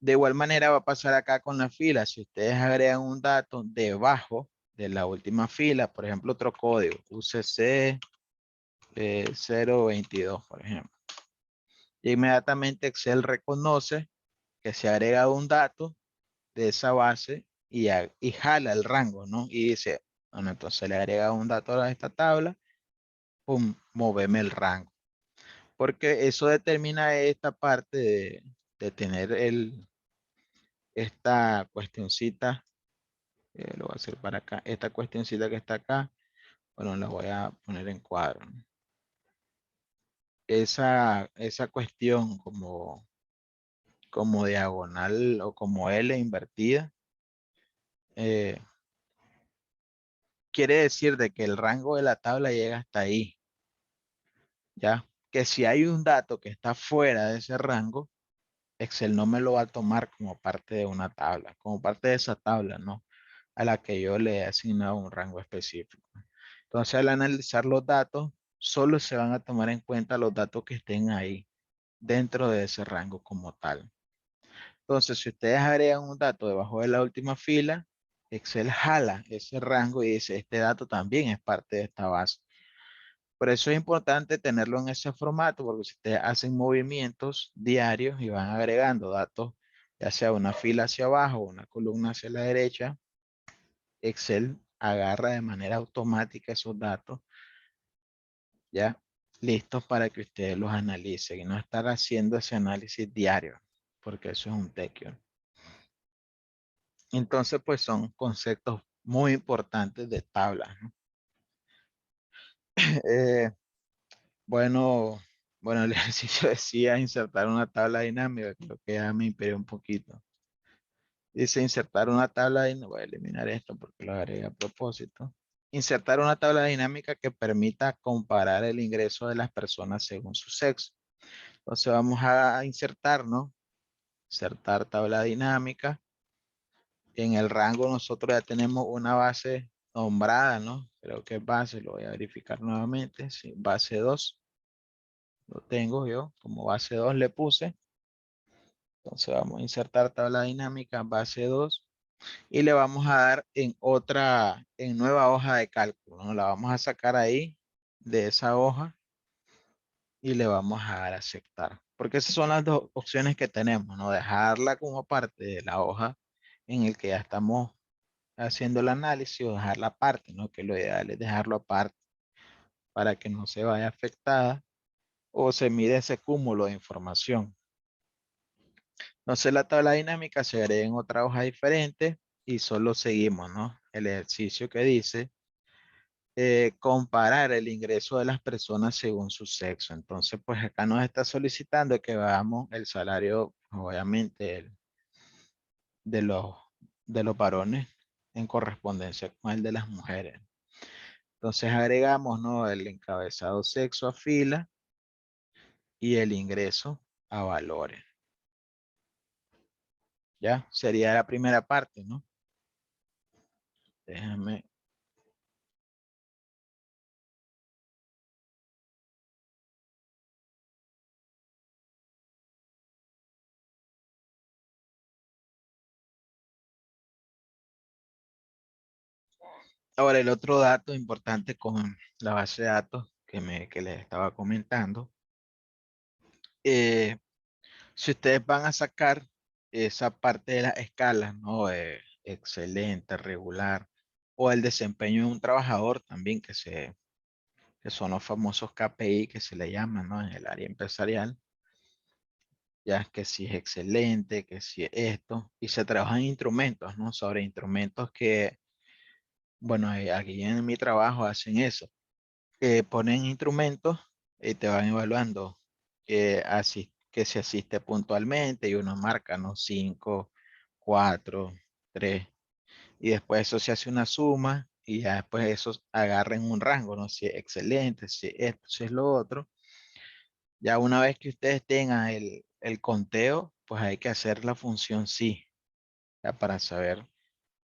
S1: De igual manera va a pasar acá con la fila. Si ustedes agregan un dato debajo de la última fila, por ejemplo, otro código, UCC 022, por ejemplo. Y inmediatamente Excel reconoce que se agrega un dato de esa base y jala el rango, ¿no? Y dice, bueno, entonces le agrega un dato a esta tabla, pum, moveme el rango. Porque eso determina esta parte de tener esta cuestioncita, lo voy a hacer para acá, esta cuestioncita que está acá, bueno, la voy a poner en cuadro, ¿no? Esa cuestión como diagonal o como L invertida, eh, quiere decir de que el rango de la tabla llega hasta ahí, ¿ya? Que si hay un dato que está fuera de ese rango, Excel no me lo va a tomar como parte de una tabla, como parte de esa tabla, ¿no? A la que yo le he asignado un rango específico. Entonces, al analizar los datos, solo se van a tomar en cuenta los datos que estén ahí, dentro de ese rango como tal. Entonces, si ustedes agregan un dato debajo de la última fila, Excel jala ese rango y dice, este dato también es parte de esta base. Por eso es importante tenerlo en ese formato, porque si ustedes hacen movimientos diarios y van agregando datos, ya sea una fila hacia abajo o una columna hacia la derecha, Excel agarra de manera automática esos datos, ya listos para que ustedes los analicen y no estar haciendo ese análisis diario, porque eso es un tequio. Entonces, pues son conceptos muy importantes de tablas, ¿no? Eh, bueno, bueno, el ejercicio decía insertar una tabla dinámica, creo que ya me impidió un poquito. Dice insertar una tabla dinámica, voy a eliminar esto porque lo agregué a propósito. Insertar una tabla dinámica que permita comparar el ingreso de las personas según su sexo. Entonces vamos a insertar, ¿no? Insertar tabla dinámica. En el rango nosotros ya tenemos una base nombrada, ¿no? Creo que es base, lo voy a verificar nuevamente. Sí, base 2. Lo tengo yo, como base 2 le puse. Entonces vamos a insertar tabla dinámica base 2 y le vamos a dar en nueva hoja de cálculo, ¿no? La vamos a sacar ahí de esa hoja y le vamos a dar a aceptar. Porque esas son las dos opciones que tenemos, ¿no? Dejarla como parte de la hoja en el que ya estamos haciendo el análisis o dejarla aparte, ¿no? Que lo ideal es dejarlo aparte para que no se vaya afectada o se mide ese cúmulo de información. Entonces la tabla dinámica se agrega en otra hoja diferente y solo seguimos, ¿no? El ejercicio que dice comparar el ingreso de las personas según su sexo. Entonces, pues acá nos está solicitando que veamos el salario, obviamente, de los, de los varones en correspondencia con el de las mujeres. Entonces agregamos, ¿no? El encabezado sexo a fila y el ingreso a valores. ¿Ya? Sería la primera parte, ¿no? Déjame. Ahora, el otro dato importante con la base de datos que les estaba comentando. Si ustedes van a sacar esa parte de las escalas, ¿no? Excelente, regular, o el desempeño de un trabajador también, que son los famosos KPI que se le llaman, ¿no? En el área empresarial, ya que si es excelente, que si es esto, y se trabajan instrumentos, ¿no? Sobre instrumentos que, bueno, aquí en mi trabajo hacen eso, ponen instrumentos y te van evaluando que se asiste puntualmente y uno marca, ¿no? 5, 4, 3, y después eso se hace una suma y ya después eso agarren un rango, ¿no? Si es excelente, si es esto, si es lo otro. Ya una vez que ustedes tengan el conteo, pues hay que hacer la función sí, ya para saber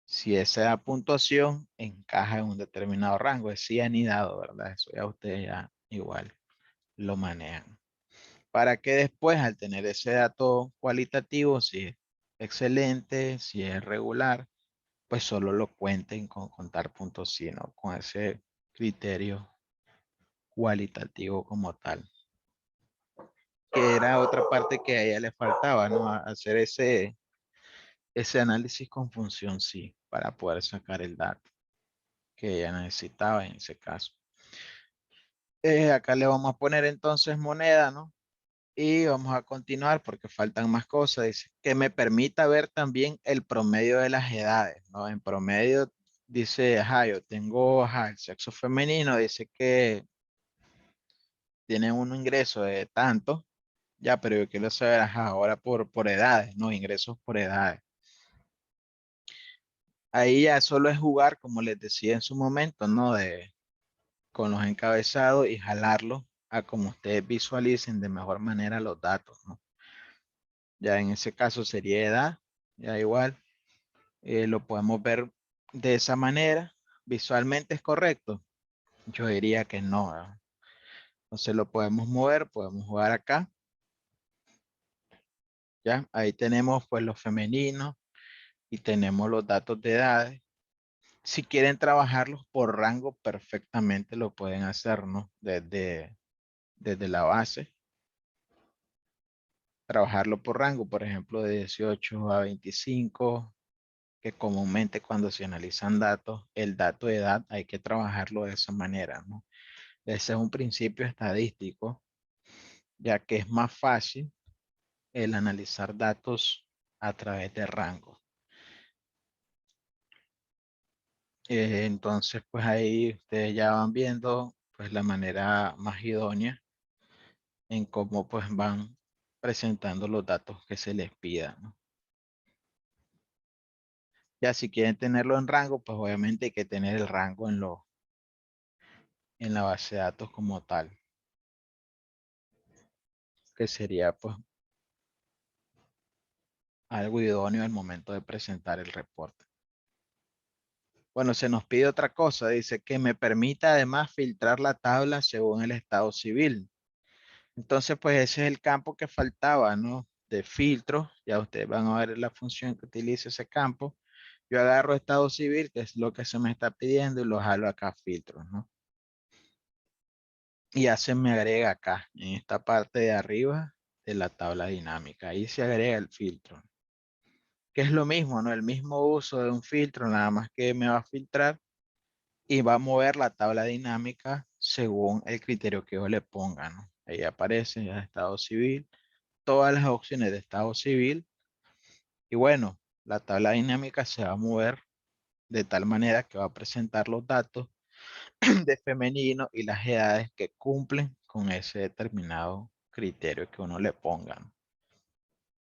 S1: si esa puntuación encaja en un determinado rango, es sí anidado, ¿verdad? Eso ya ustedes ya igual lo manejan. Para que después, al tener ese dato cualitativo, si es excelente, si es regular, pues solo lo cuenten con contar puntos, sino con ese criterio cualitativo como tal. Que era otra parte que a ella le faltaba, ¿no? Hacer ese análisis con función sí, para poder sacar el dato que ella necesitaba en ese caso. Acá le vamos a poner entonces moneda, ¿no? Y vamos a continuar porque faltan más cosas. Dice que me permita ver también el promedio de las edades, ¿no? En promedio dice, ajá, yo tengo, ajá, el sexo femenino, dice que tiene un ingreso de tanto, ya, pero yo quiero saber, ajá, ahora por edades, ¿no? Ingresos por edades. Ahí ya solo es jugar, como les decía en su momento, ¿no? Con los encabezados y jalarlos a como ustedes visualicen de mejor manera los datos, ¿no? Ya en ese caso sería edad, ya igual, lo podemos ver de esa manera. Visualmente es correcto. Yo diría que no, ¿verdad? Entonces lo podemos mover, podemos jugar acá. Ya, ahí tenemos pues los femeninos y tenemos los datos de edades. Si quieren trabajarlos por rango, perfectamente lo pueden hacer, ¿no? Desde la base. Trabajarlo por rango, por ejemplo, de 18 a 25, que comúnmente cuando se analizan datos, el dato de edad hay que trabajarlo de esa manera, ¿no? Ese es un principio estadístico, ya que es más fácil el analizar datos a través de rango. Entonces, pues ahí ustedes ya van viendo pues la manera más idónea en cómo pues van presentando los datos que se les pida, ¿no? Ya si quieren tenerlo en rango, pues obviamente hay que tener el rango en la base de datos como tal, que sería pues algo idóneo al momento de presentar el reporte. Bueno, se nos pide otra cosa, dice que me permita además filtrar la tabla según el estado civil. Entonces, pues ese es el campo que faltaba, ¿no? De filtro, ya ustedes van a ver la función que utiliza ese campo. Yo agarro estado civil, que es lo que se me está pidiendo, y lo jalo acá a filtros, ¿no? Y ya se me agrega acá, en esta parte de arriba de la tabla dinámica. Ahí se agrega el filtro. que es lo mismo, ¿no? El mismo uso de un filtro, nada más que me va a filtrar y va a mover la tabla dinámica según el criterio que yo le ponga, ¿no? Ahí aparece ya estado civil, todas las opciones de estado civil y bueno, la tabla dinámica se va a mover de tal manera que va a presentar los datos de femenino y las edades que cumplen con ese determinado criterio que uno le ponga, ¿no?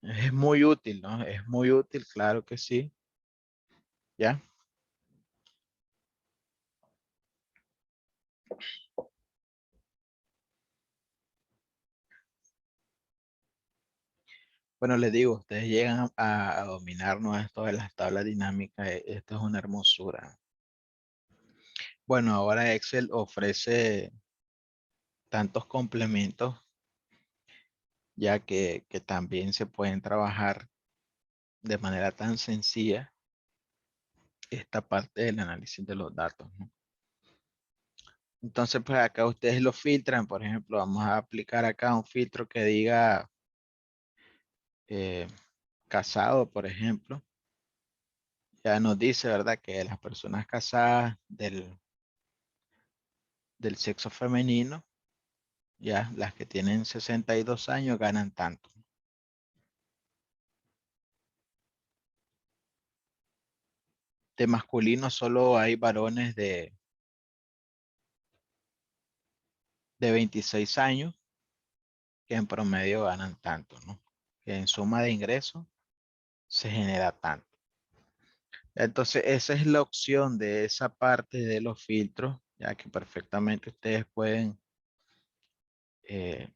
S1: Es muy útil, ¿no? Es muy útil, claro que sí. ¿Ya? Bueno, les digo, ustedes llegan a dominar, ¿no? Esto de las tablas dinámicas, esto es una hermosura. Bueno, ahora Excel ofrece tantos complementos, ya que también se pueden trabajar de manera tan sencilla esta parte del análisis de los datos, ¿no? Entonces, pues acá ustedes lo filtran, por ejemplo, vamos a aplicar acá un filtro que diga eh, casado, por ejemplo. Ya nos dice, ¿verdad? Que las personas casadas del sexo femenino, ya las que tienen 62 años ganan tanto. De masculino solo hay varones de 26 años que en promedio ganan tanto, ¿no? Que en suma de ingresos se genera tanto. Entonces, esa es la opción de esa parte de los filtros, ya que perfectamente ustedes pueden eh,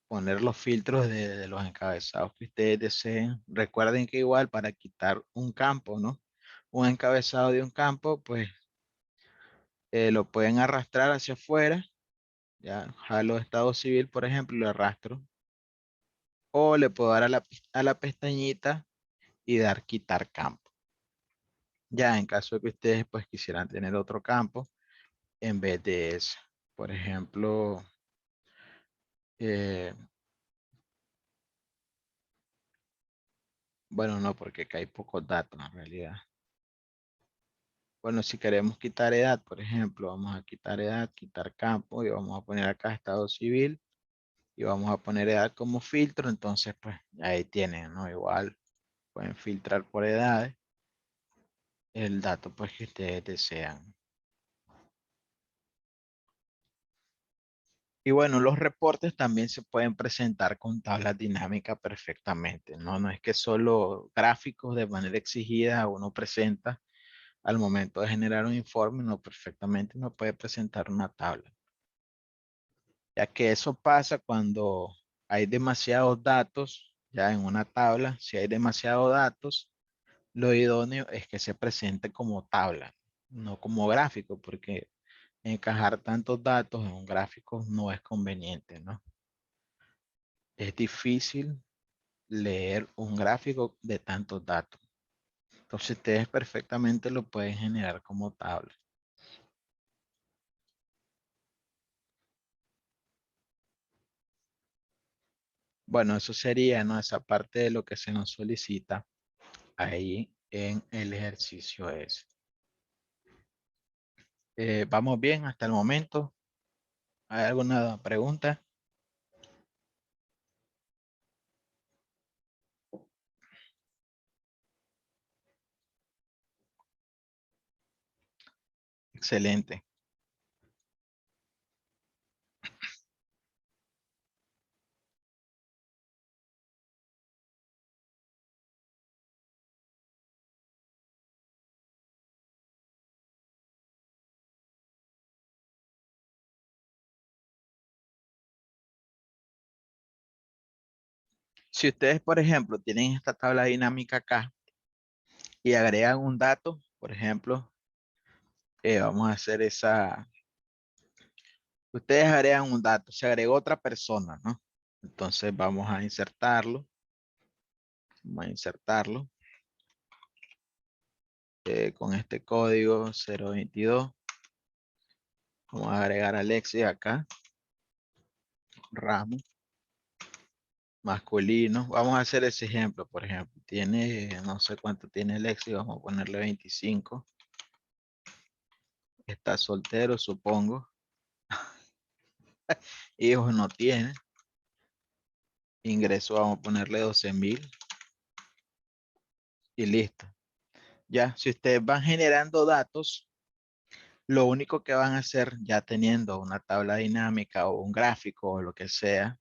S1: poner los filtros de los encabezados que ustedes deseen. Recuerden que igual para quitar un campo, ¿no? Un encabezado de un campo, pues lo pueden arrastrar hacia afuera, ya, jalo estado civil, por ejemplo, lo arrastro, o le puedo dar a la pestañita y dar quitar campo. Ya en caso de que ustedes pues quisieran tener otro campo en vez de ese. Por ejemplo, eh, bueno, no, porque acá hay pocos datos en realidad. Bueno, si queremos quitar edad, por ejemplo, vamos a quitar edad, quitar campo y vamos a poner acá estado civil y vamos a poner edad como filtro. Entonces, pues ahí tienen, ¿no? Igual pueden filtrar por edades el dato pues que ustedes desean. Y bueno, los reportes también se pueden presentar con tablas dinámicas perfectamente, ¿no? No es que solo gráficos de manera exigida uno presenta al momento de generar un informe, no, perfectamente uno puede presentar una tabla. Ya que eso pasa cuando hay demasiados datos, ya en una tabla, si hay demasiados datos, lo idóneo es que se presente como tabla, no como gráfico, porque encajar tantos datos en un gráfico no es conveniente, ¿no? Es difícil leer un gráfico de tantos datos. Entonces ustedes perfectamente lo pueden generar como tabla. Bueno, eso sería, ¿no? Esa parte de lo que se nos solicita ahí en el ejercicio ese. ¿Vamos bien hasta el momento? ¿Hay alguna pregunta? Excelente. Si ustedes, por ejemplo, tienen esta tabla dinámica acá y agregan un dato, por ejemplo, vamos a hacer esa, ustedes agregan un dato, se agregó otra persona, ¿no? Entonces vamos a insertarlo, con este código 022. Vamos a agregar a Alexis acá, Ramos. masculino. Vamos a hacer ese ejemplo, por ejemplo. Tiene, no sé cuánto tiene el ex y vamos a ponerle 25. Está soltero, supongo. Hijos no tiene. Ingreso, vamos a ponerle 12,000 y listo. Ya, si ustedes van generando datos, lo único que van a hacer ya teniendo una tabla dinámica o un gráfico o lo que sea,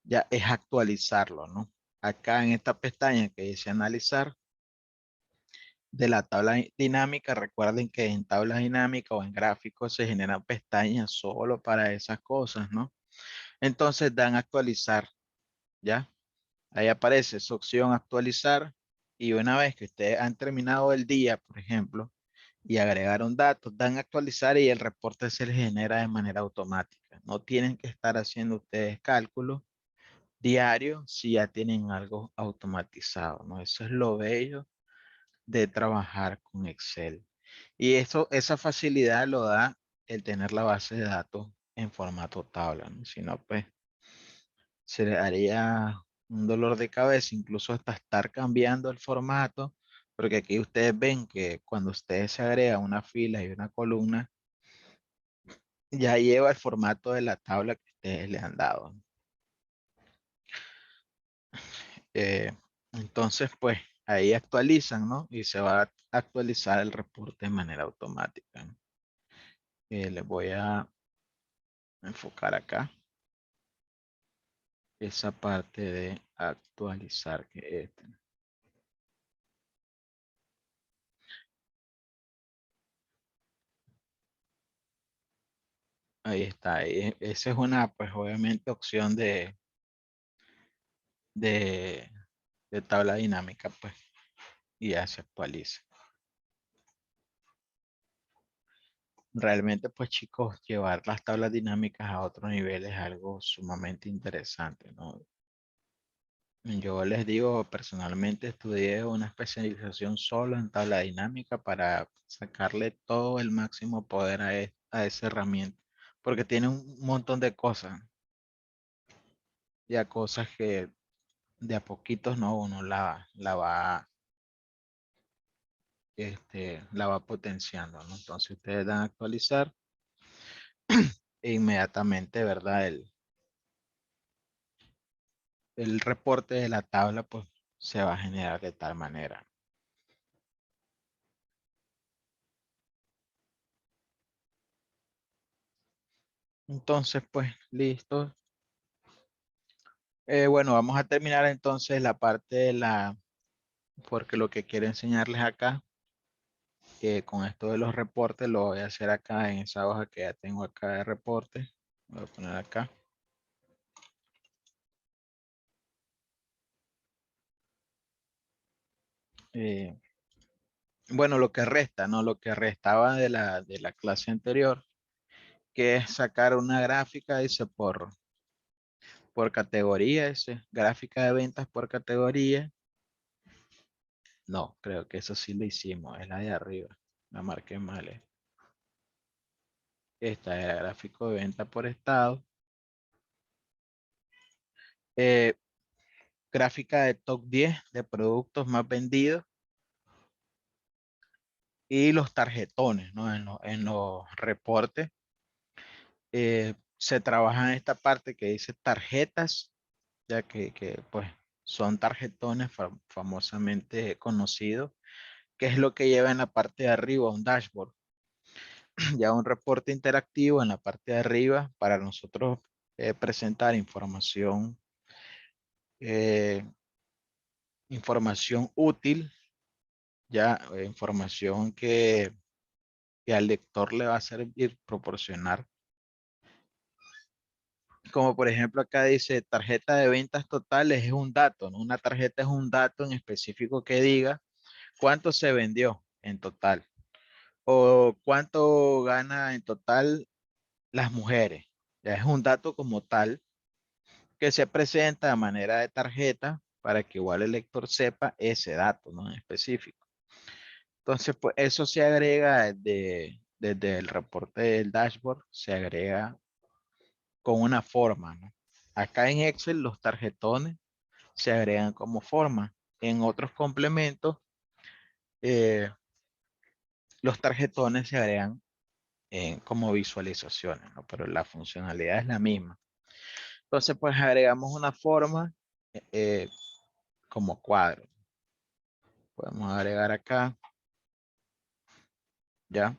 S1: ya es actualizarlo, ¿no? Acá en esta pestaña que dice analizar, de la tabla dinámica, recuerden que en tabla dinámica o en gráficos se generan pestañas solo para esas cosas, ¿no? Entonces dan actualizar, ¿ya? Ahí aparece su opción actualizar y una vez que ustedes han terminado el día, por ejemplo, y agregaron datos, dan actualizar y el reporte se les genera de manera automática. No tienen que estar haciendo ustedes cálculos diarios si ya tienen algo automatizado, ¿no? Eso es lo bello de trabajar con Excel. Y eso, esa facilidad lo da el tener la base de datos en formato tabla, ¿no? Si no, pues se le haría un dolor de cabeza, incluso hasta estar cambiando el formato, porque aquí ustedes ven que cuando ustedes se agrega una fila y una columna, ya lleva el formato de la tabla que ustedes le han dado. Eh, entonces, pues ahí actualizan, ¿no? Y se va a actualizar el reporte de manera automática, ¿no? Les voy a enfocar acá esa parte de actualizar que es. Ahí está. Esa es una, pues obviamente, opción de, de tabla dinámica, pues, y ya se actualiza. Realmente, pues chicos, llevar las tablas dinámicas a otro nivel es algo sumamente interesante, ¿no? Yo les digo, personalmente estudié una especialización solo en tabla dinámica para sacarle todo el máximo poder a esa herramienta, porque tiene un montón de cosas, ya cosas que de a poquitos no uno la va potenciando, ¿no? Entonces ustedes dan a actualizar e inmediatamente, ¿verdad? El reporte de la tabla, pues, se va a generar de tal manera. Entonces, pues, listo. Bueno, vamos a terminar entonces la parte de porque lo que quiero enseñarles acá, que con esto de los reportes, lo voy a hacer acá en esa hoja que ya tengo acá de reporte. Voy a poner acá. Eh, bueno, lo que resta, ¿no? Lo que restaba de la clase anterior, que es sacar una gráfica, dice, por categoría, dice, gráfica de ventas por categoría. No, creo que eso sí lo hicimos, es la de arriba, la marqué mal. Esta es el gráfico de venta por estado. Eh, Gráfica de top 10 de productos más vendidos y los tarjetones, ¿no? En los reportes se trabaja en esta parte que dice tarjetas, ya que pues son tarjetones famosamente conocidos, que es lo que lleva en la parte de arriba un dashboard, ya un reporte interactivo en la parte de arriba para nosotros presentar eh, información útil, ya información que al lector le va a servir proporcionar. Como por ejemplo acá dice tarjeta de ventas totales es un dato, ¿no? Una tarjeta es un dato en específico que diga cuánto se vendió en total o cuánto gana en total las mujeres. Ya es un dato como tal que se presenta de manera de tarjeta para que igual el lector sepa ese dato, ¿no? En específico. Entonces, pues eso se agrega desde el reporte del dashboard, se agrega con una forma, ¿no? Acá en Excel los tarjetones se agregan como forma. En otros complementos, eh, los tarjetones se agregan como visualizaciones, ¿no? Pero la funcionalidad es la misma. Entonces, pues agregamos una forma eh, como cuadro. Podemos agregar acá, ¿ya?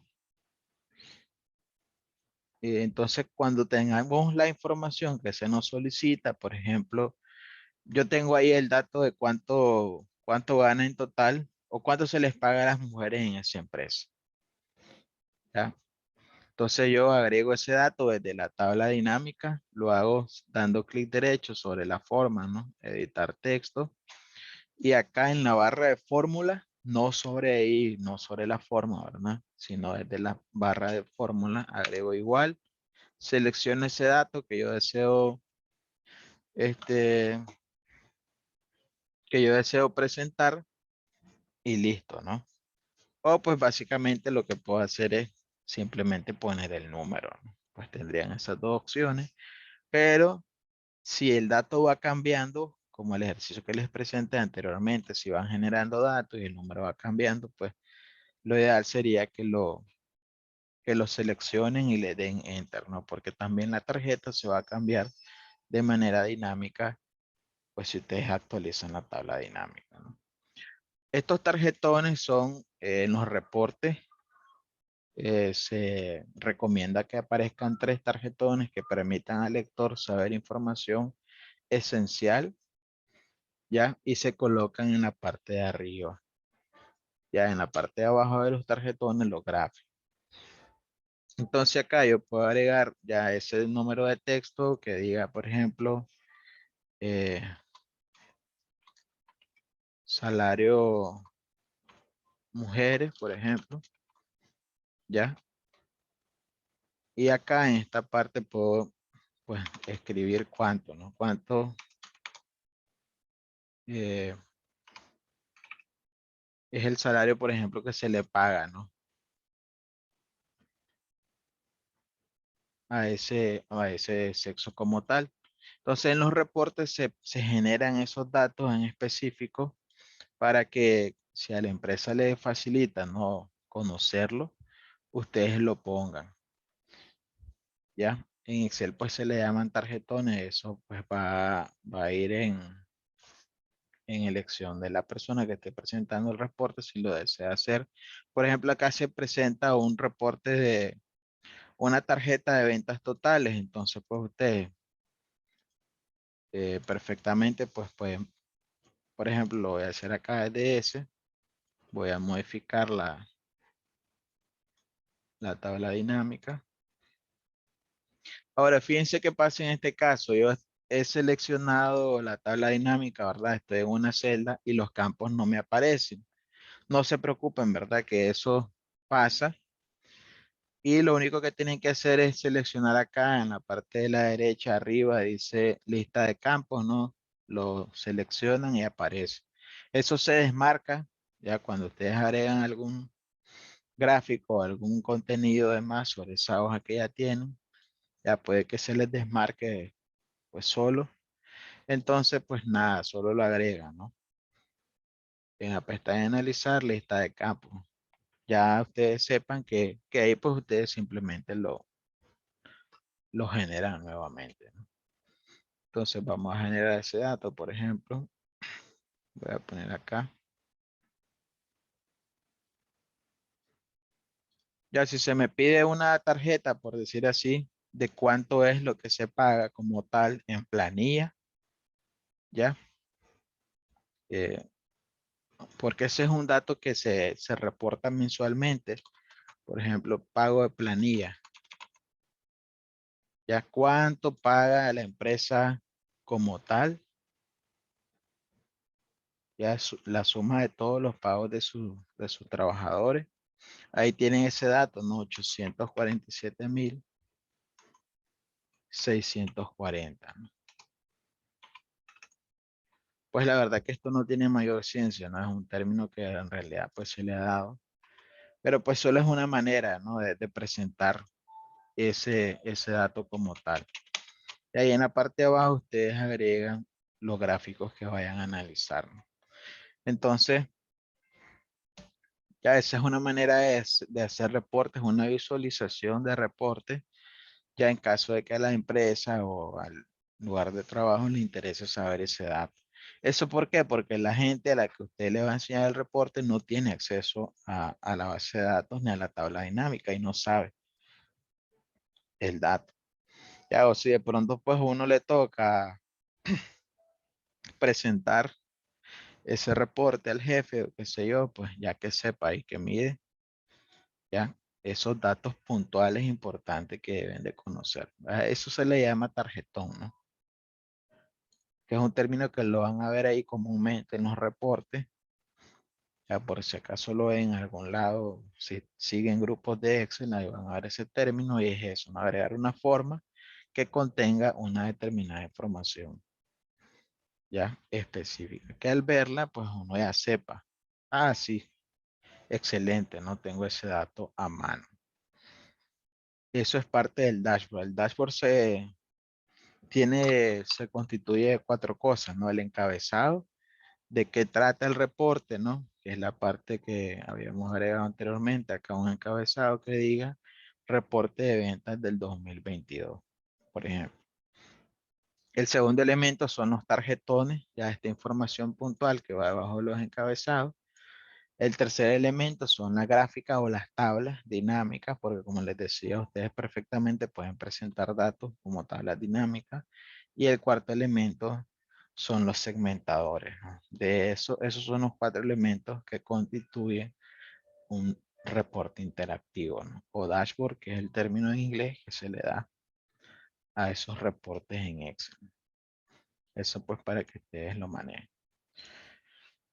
S1: Y entonces, cuando tengamos la información que se nos solicita, por ejemplo, yo tengo ahí el dato de cuánto gana en total o cuánto se les paga a las mujeres en esa empresa, ¿ya? Entonces yo agrego ese dato desde la tabla dinámica, lo hago dando clic derecho sobre la forma, ¿no? Editar texto. Y acá en la barra de fórmula, no sobre ahí, no sobre la forma, ¿verdad? Sino desde la barra de fórmula, agrego igual, selecciono ese dato que yo deseo, este, que yo deseo presentar y listo, ¿no? O pues básicamente lo que puedo hacer es simplemente poner el número, ¿no? Pues tendrían esas dos opciones, pero si el dato va cambiando, como el ejercicio que les presenté anteriormente, si van generando datos y el número va cambiando, pues lo ideal sería que lo seleccionen y le den enter, ¿no? Porque también la tarjeta se va a cambiar de manera dinámica, pues si ustedes actualizan la tabla dinámica, ¿no? Estos tarjetones son en los reportes. Se recomienda que aparezcan 3 tarjetones que permitan al lector saber información esencial, ¿ya? Y se colocan en la parte de arriba. Ya en la parte de abajo de los tarjetones, los gráficos. Entonces acá yo puedo agregar ya ese número de texto que diga, por ejemplo, eh, salario mujeres, por ejemplo, ¿ya? Y acá en esta parte puedo, pues, escribir cuánto, ¿no? Cuánto es el salario, por ejemplo, que se le paga, ¿no? A ese sexo como tal. Entonces, en los reportes se generan esos datos en específico para que si a la empresa le facilita no conocerlo, ustedes lo pongan, ¿ya? En Excel pues se le llaman tarjetones, eso pues va a ir en elección de la persona que esté presentando el reporte si lo desea hacer. Por ejemplo, acá se presenta un reporte de una tarjeta de ventas totales, entonces pues ustedes perfectamente pues pueden, por ejemplo, lo voy a hacer acá de ese, voy a modificar la tabla dinámica. Ahora, fíjense qué pasa en este caso. Yo he seleccionado la tabla dinámica, ¿verdad? Estoy en una celda y los campos no me aparecen. No se preocupen, ¿verdad? Que eso pasa. Y lo único que tienen que hacer es seleccionar acá en la parte de la derecha arriba, dice lista de campos, ¿no? Lo seleccionan y aparece. Eso se desmarca ya cuando ustedes agregan algún gráfico, algún contenido de más sobre esa hoja que ya tienen. Ya puede que se les desmarque pues solo. Entonces, pues nada, solo lo agregan, ¿no? En la pestaña de analizar, lista de campos. Ya ustedes sepan que ahí pues ustedes simplemente lo generan nuevamente, ¿no? Entonces vamos a generar ese dato, por ejemplo. Voy a poner acá. Ya si se me pide una tarjeta, por decir así, de cuánto es lo que se paga como tal en planilla, ¿ya? Eh, porque ese es un dato que se reporta mensualmente. Por ejemplo, pago de planilla. ¿Ya cuánto paga la empresa como tal? Ya la suma de todos los pagos de sus trabajadores. Ahí tienen ese dato, ¿no? 847,640, ¿no? Pues la verdad que esto no tiene mayor ciencia, ¿no? Es un término que en realidad pues se le ha dado. Pero pues solo es una manera, ¿no? De presentar ese dato como tal. Y ahí en la parte de abajo ustedes agregan los gráficos que vayan a analizar, ¿no? Entonces, ya esa es una manera de hacer reportes, una visualización de reportes, ya en caso de que a la empresa o al lugar de trabajo le interese saber ese dato. ¿Eso por qué? Porque la gente a la que usted le va a enseñar el reporte no tiene acceso a la base de datos ni a la tabla dinámica y no sabe el dato. Ya, o si de pronto pues uno le toca presentar ese reporte al jefe o qué sé yo, pues ya que sepa y que mide, ya, esos datos puntuales importantes que deben de conocer. A eso se le llama tarjetón, ¿no? Que es un término que lo van a ver ahí comúnmente en los reportes. Ya por si acaso lo ven en algún lado, si siguen grupos de Excel, ahí van a ver ese término y es eso, ¿no? Agregar una forma que contenga una determinada información ya específica. Que al verla, pues uno ya sepa, ah, sí, excelente, no tengo ese dato a mano. Eso es parte del dashboard. El dashboard se constituye de cuatro cosas, ¿no? El encabezado, de qué trata el reporte, ¿no? Que es la parte que habíamos agregado anteriormente. Acá un encabezado que diga reporte de ventas del 2022, por ejemplo. El segundo elemento son los tarjetones, ya esta información puntual que va debajo de los encabezados. El tercer elemento son las gráficas o las tablas dinámicas, porque como les decía, ustedes perfectamente pueden presentar datos como tablas dinámicas. Y el cuarto elemento son los segmentadores, ¿no? De eso, esos son los cuatro elementos que constituyen un reporte interactivo, ¿no? O dashboard, que es el término en inglés que se le da a esos reportes en Excel. Eso pues para que ustedes lo manejen.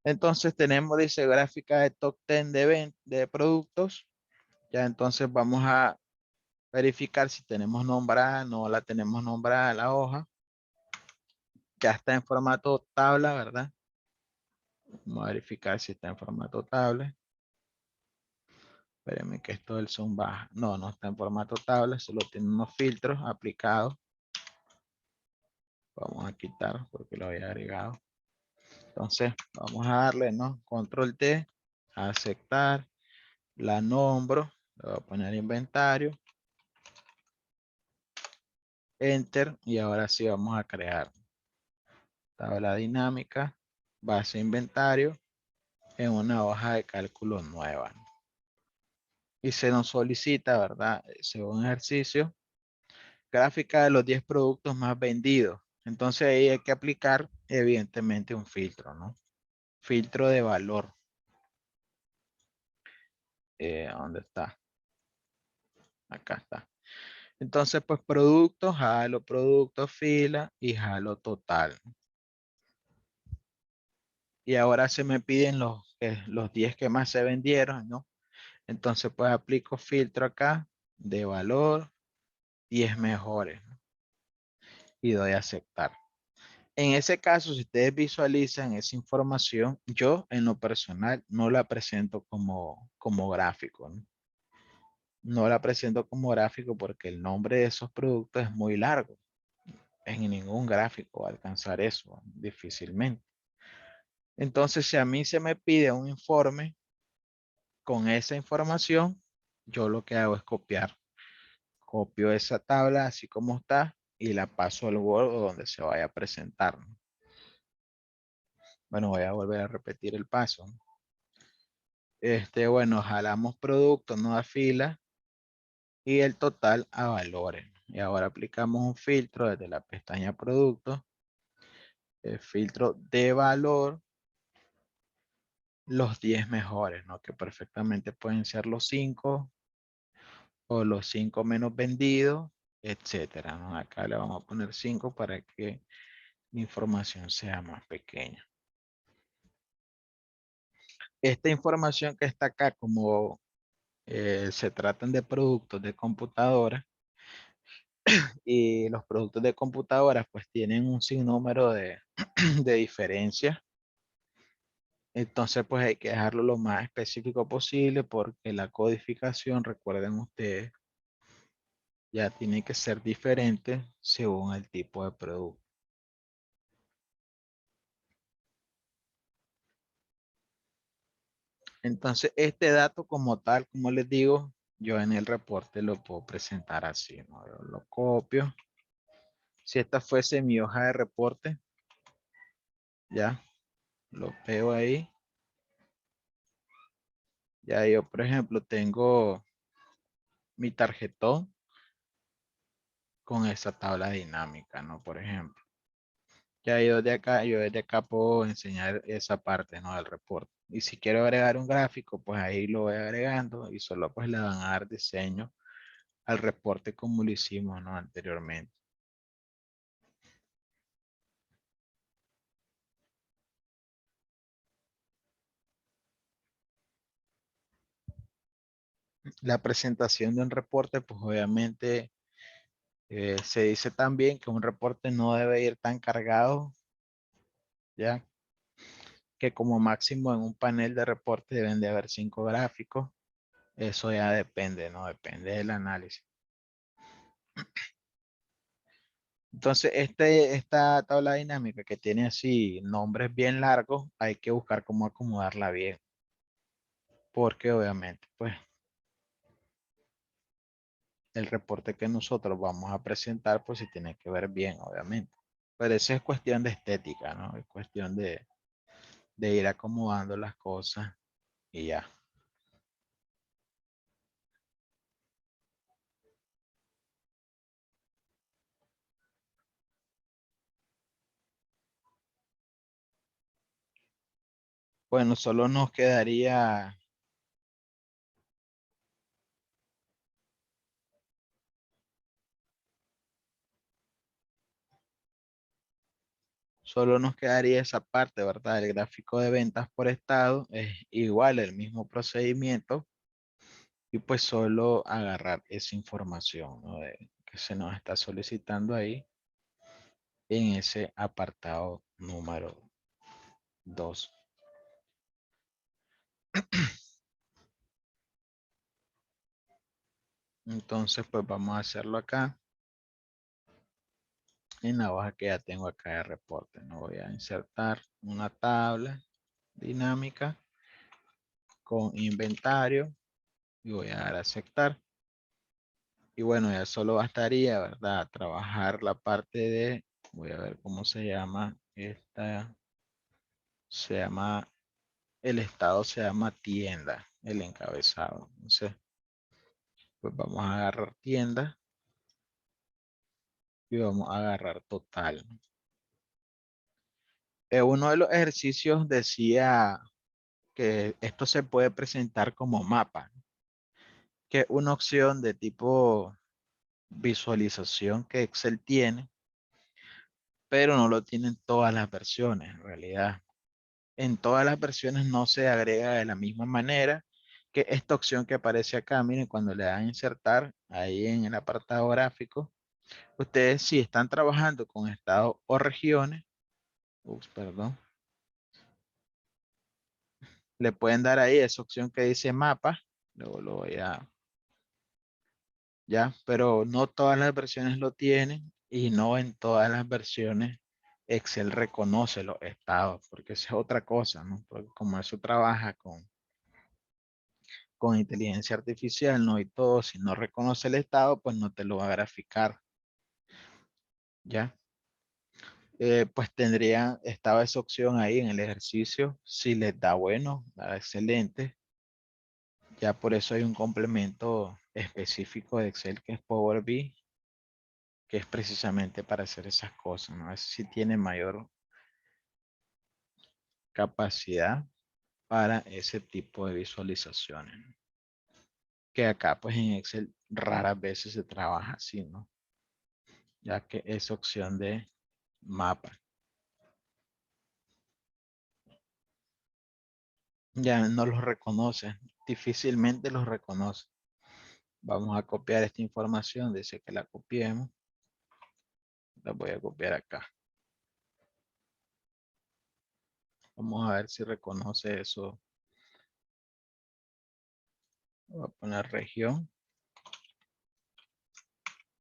S1: Entonces tenemos, dice, gráfica de top 10 de productos. Ya entonces vamos a verificar si tenemos nombrada, no la tenemos nombrada la hoja. Ya está en formato tabla, ¿verdad? Vamos a verificar si está en formato tabla. Espérenme que esto del zoom baja. No, no está en formato tabla, solo tiene unos filtros aplicados. Vamos a quitar porque lo había agregado. Entonces, vamos a darle, ¿no? Control T, aceptar, la nombro, le voy a poner inventario, enter, y ahora sí vamos a crear tabla dinámica, base inventario, en una hoja de cálculo nueva. Y se nos solicita, ¿verdad? Según ejercicio, gráfica de los 10 productos más vendidos. Entonces ahí hay que aplicar, evidentemente, un filtro, ¿no? Filtro de valor. ¿Dónde está? Acá está. Entonces, pues productos, jalo productos, fila y jalo total. Y ahora se me piden los 10 que más se vendieron, ¿no? Entonces, pues aplico filtro acá de valor, 10 mejores, ¿no? Y doy a aceptar. En ese caso, si ustedes visualizan esa información, yo en lo personal no la presento como gráfico, ¿no? No la presento como gráfico porque el nombre de esos productos es muy largo. En ningún gráfico va a alcanzar eso, difícilmente. Entonces, si a mí se me pide un informe con esa información, yo lo que hago es copiar. Copio esa tabla así como está y la paso al Word o donde se vaya a presentar, ¿no? Bueno, voy a volver a repetir el paso. Bueno, jalamos producto, no a fila y el total a valores. Y ahora aplicamos un filtro desde la pestaña producto, el filtro de valor, los 10 mejores, ¿no? Que perfectamente pueden ser los 5 o los 5 menos vendidos, etcétera, ¿no? Acá le vamos a poner 5 para que la información sea más pequeña. Esta información que está acá, como se tratan de productos de computadora, y los productos de computadoras pues tienen un sinnúmero de diferencias. Entonces pues hay que dejarlo lo más específico posible porque la codificación, recuerden ustedes, ya tiene que ser diferente según el tipo de producto. Entonces, este dato como tal, como les digo, yo en el reporte lo puedo presentar así, ¿no? Yo lo copio. Si esta fuese mi hoja de reporte, ya, lo pego ahí. Ya yo, por ejemplo, tengo mi tarjetón con esa tabla dinámica, ¿no? Por ejemplo. Ya yo desde acá puedo enseñar esa parte, ¿no? Del reporte. Y si quiero agregar un gráfico, pues ahí lo voy agregando y solo pues le van a dar diseño al reporte como lo hicimos, ¿no? Anteriormente. La presentación de un reporte, pues obviamente se dice también que un reporte no debe ir tan cargado, ¿ya? Que como máximo en un panel de reporte deben de haber 5 gráficos. Eso ya depende, ¿no? Depende del análisis. Entonces, esta tabla dinámica que tiene así nombres bien largos, hay que buscar cómo acomodarla bien. Porque obviamente, pues, el reporte que nosotros vamos a presentar, pues se tiene que ver bien, obviamente. Pero eso es cuestión de estética, ¿no? Es cuestión de ir acomodando las cosas y ya. Bueno, solo nos quedaría esa parte, ¿verdad? El gráfico de ventas por estado es igual, el mismo procedimiento, y pues solo agarrar esa información, ¿no? Que se nos está solicitando ahí en ese apartado número 2. Entonces, pues vamos a hacerlo acá en la hoja que ya tengo acá de reporte. No voy a insertar una tabla dinámica con inventario y voy a dar a aceptar. Y bueno, ya solo bastaría, ¿verdad? Trabajar la parte de, voy a ver cómo se llama esta, se llama, el estado se llama tienda, el encabezado. Entonces, pues vamos a agarrar tienda y vamos a agarrar total. Uno de los ejercicios decía que esto se puede presentar como mapa, que es una opción de tipo visualización que Excel tiene, pero no lo tienen todas las versiones en realidad. En todas las versiones no se agrega de la misma manera que esta opción que aparece acá. Miren, cuando le dan a insertar ahí en el apartado gráfico, ustedes si están trabajando con estados o regiones, perdón, le pueden dar ahí esa opción que dice mapa. Luego lo voy a, ya, pero no todas las versiones lo tienen y no en todas las versiones Excel reconoce los estados, porque esa es otra cosa, ¿no? Porque como eso trabaja con inteligencia artificial, ¿no? Y todo, si no reconoce el estado, pues no te lo va a graficar, ¿ya? Pues estaba esa opción ahí en el ejercicio, si les da bueno, da excelente, ya por eso hay un complemento específico de Excel que es Power BI, que es precisamente para hacer esas cosas, ¿no? Ese sí tiene mayor capacidad para ese tipo de visualizaciones, ¿no? Que acá pues en Excel raras veces se trabaja así, ¿no? Ya que es opción de mapa. Ya no los reconoce, difícilmente los reconoce. Vamos a copiar esta información, dice que la copiemos. La voy a copiar acá. Vamos a ver si reconoce eso. Voy a poner región.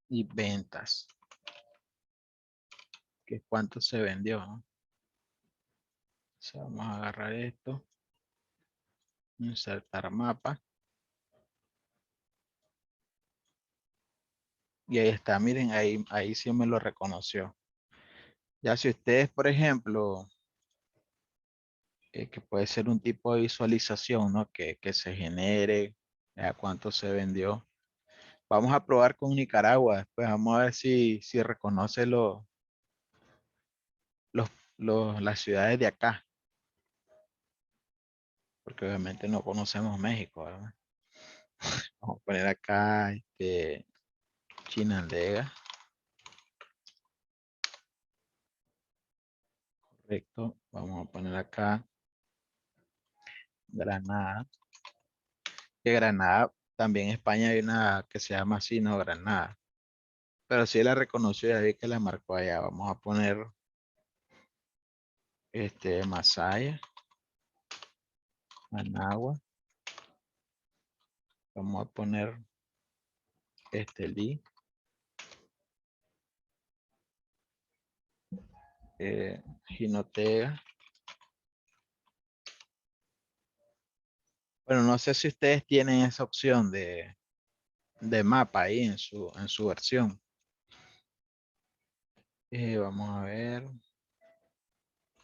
S1: y ventas. Que cuánto se vendió, ¿no? Entonces, vamos a agarrar esto. Insertar mapa. Y ahí está, miren, ahí sí me lo reconoció. Ya si ustedes, por ejemplo, que puede ser un tipo de visualización, ¿no? Que se genere, a cuánto se vendió. Vamos a probar con Nicaragua, después vamos a ver si reconoce los, las ciudades de acá, porque obviamente no conocemos México, ¿verdad? Vamos a poner acá, Chinandega, correcto. Vamos a poner acá Granada, que Granada, también en España hay una que se llama así, ¿no? Granada. Pero si la reconoció, ya vi que la marcó allá. Vamos a poner Masaya, Managua. Vamos a poner Lee, Jinotega. Bueno, no sé si ustedes tienen esa opción de mapa ahí en su versión. Vamos a ver.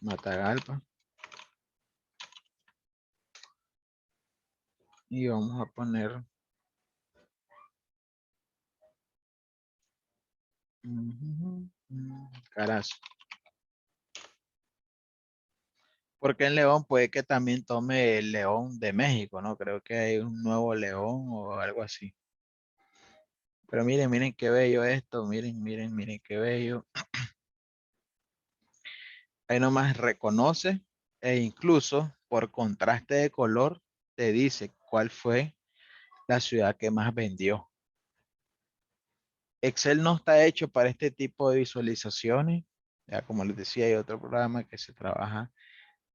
S1: Matagalpa. Y vamos a poner Carazo. Porque en León puede que también tome el León de México, ¿no? Creo que hay un nuevo León o algo así. Pero miren, miren qué bello esto. Miren, miren, miren qué bello. Ahí nomás reconoce e incluso por contraste de color te dice cuál fue la ciudad que más vendió. Excel no está hecho para este tipo de visualizaciones. Ya como les decía, hay otro programa que se trabaja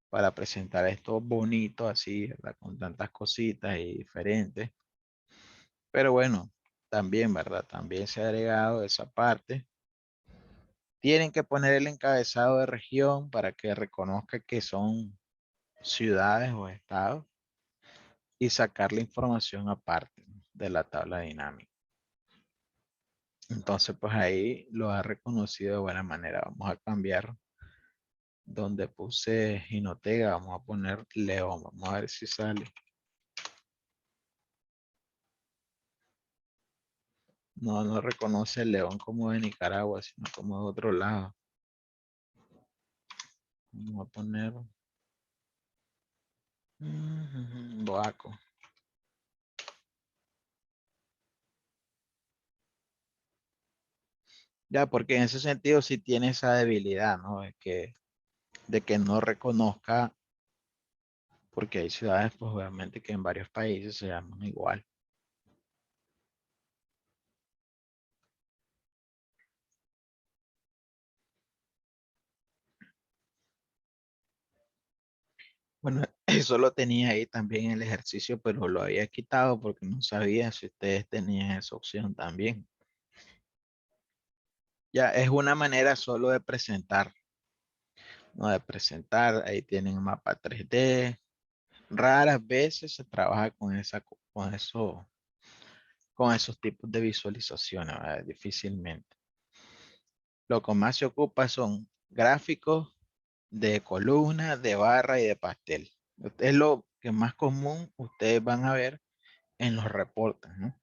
S1: para presentar esto bonito así, ¿verdad? Con tantas cositas y diferentes. Pero bueno, también, ¿verdad? También se ha agregado esa parte. Tienen que poner el encabezado de región para que reconozca que son ciudades o estados y sacar la información aparte de la tabla dinámica. Entonces, pues ahí lo ha reconocido de buena manera. Vamos a cambiar donde puse Jinotega, vamos a poner León. Vamos a ver si sale. No, no reconoce el León como de Nicaragua, sino como de otro lado. Vamos a poner Boaco. Ya, porque en ese sentido sí tiene esa debilidad, ¿no? De que no reconozca, porque hay ciudades, pues obviamente que en varios países se llaman igual. Bueno, eso lo tenía ahí también en el ejercicio, pero lo había quitado porque no sabía si ustedes tenían esa opción también. Ya, es una manera solo de presentar, ¿no? De presentar, ahí tienen un mapa 3D. Raras veces se trabaja con con esos tipos de visualizaciones, ¿verdad? Difícilmente. Lo que más se ocupa son gráficos de columna, de barra y de pastel. Es lo que más común ustedes van a ver en los reportes, ¿no?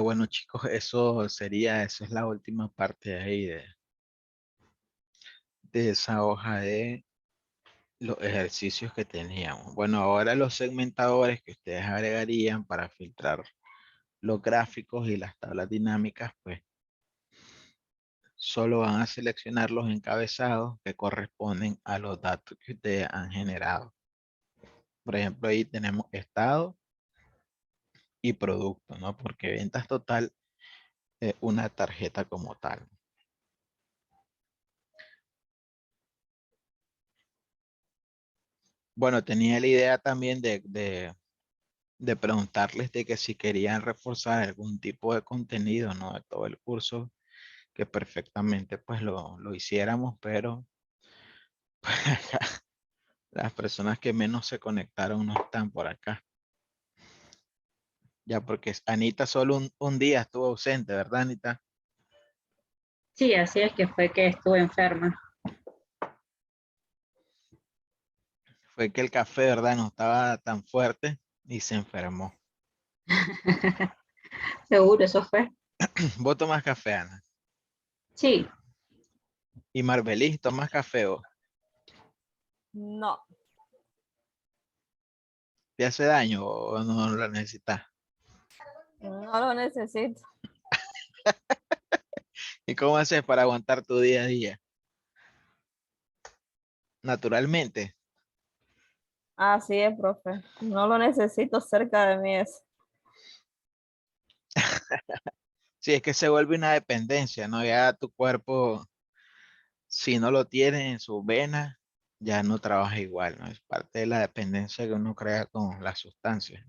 S1: Bueno, chicos, esa es la última parte ahí de esa hoja de los ejercicios que teníamos. Bueno, ahora los segmentadores que ustedes agregarían para filtrar los gráficos y las tablas dinámicas, pues solo van a seleccionar los encabezados que corresponden a los datos que ustedes han generado. Por ejemplo, ahí tenemos estado y producto, ¿no? Porque ventas total es una tarjeta como tal. Bueno, tenía la idea también de preguntarles de que si querían reforzar algún tipo de contenido, ¿no? De todo el curso, que perfectamente pues lo hiciéramos, pero las personas que menos se conectaron no están por acá. Ya porque Anita solo un día estuvo ausente, ¿verdad, Anita?
S3: Sí, así es que fue que estuve enferma.
S1: Fue que el café, ¿verdad? No estaba tan fuerte y se enfermó.
S3: Seguro, eso fue.
S1: ¿Vos tomás café, Ana?
S3: Sí,
S1: ¿Y Marbelis, tomás café vos?
S4: No,
S1: ¿Te hace daño o no lo necesitas?
S4: no lo necesito.
S1: ¿Y cómo haces para aguantar tu día a día? Naturalmente.
S4: Así es, profe. No lo necesito cerca de mí.
S1: Sí, es que se vuelve una dependencia, ¿no? Ya tu cuerpo, si no lo tiene en sus venas, ya no trabaja igual, ¿no? Es parte de la dependencia que uno crea con las sustancias.